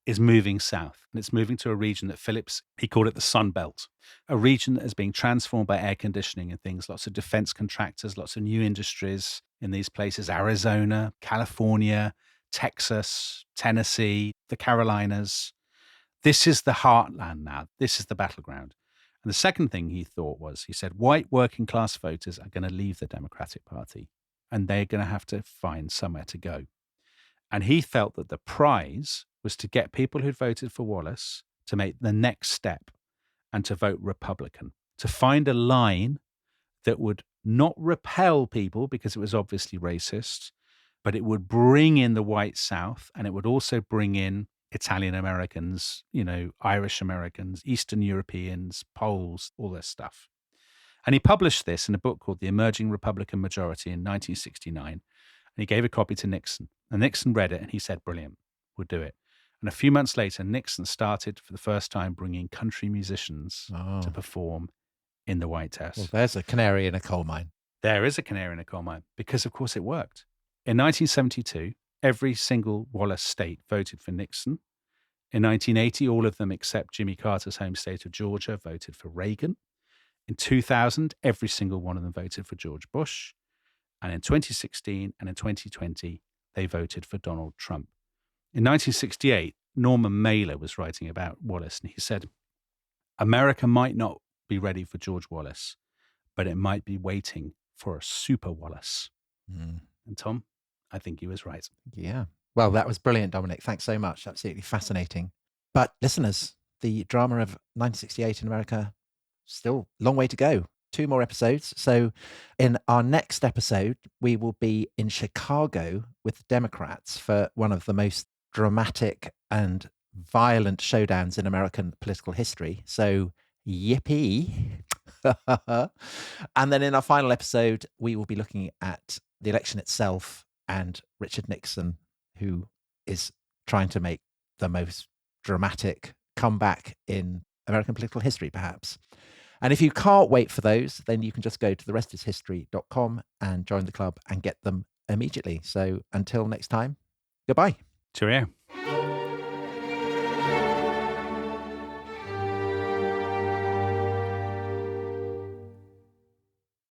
is moving south. And it's moving to a region that Phillips, he called it the Sun Belt, a region that is being transformed by air conditioning and things, lots of defense contractors, lots of new industries in these places, Arizona, California, Texas, Tennessee, the Carolinas. This is the heartland now. This is the battleground. And the second thing he thought was, he said, white working class voters are going to leave the Democratic Party and they're going to have to find somewhere to go. And he felt that the prize was to get people who'd voted for Wallace to make the next step and to vote Republican, to find a line that would not repel people because it was obviously racist, but it would bring in the white South and it would also bring in Italian Americans, Irish Americans, Eastern Europeans, Poles, all this stuff. And he published this in a book called The Emerging Republican Majority in 1969. And he gave a copy to Nixon. And Nixon read it and he said, brilliant, we'll do it. And a few months later, Nixon started for the first time bringing country musicians to perform in the White House. Well, there's a canary in a coal mine. There is a canary in a coal mine because, of course, it worked. In 1972, every single Wallace state voted for Nixon. In 1980, all of them except Jimmy Carter's home state of Georgia voted for Reagan. In 2000, every single one of them voted for George Bush. And in 2016 and in 2020, they voted for Donald Trump. In 1968, Norman Mailer was writing about Wallace, and he said, America might not be ready for George Wallace, but it might be waiting for a super Wallace. And Tom, I think he was right. Yeah. Well, that was brilliant, Dominic. Thanks so much. Absolutely fascinating. But listeners, the drama of 1968 in America, still a long way to go. 2 more episodes. So in our next episode, we will be in Chicago with the Democrats for one of the most dramatic and violent showdowns in American political history. So yippee. And then in our final episode, we will be looking at the election itself and Richard Nixon, who is trying to make the most dramatic comeback in American political history, perhaps. And if you can't wait for those, then you can just go to therestishistory.com and join the club and get them immediately. So until next time, goodbye. Cheerio.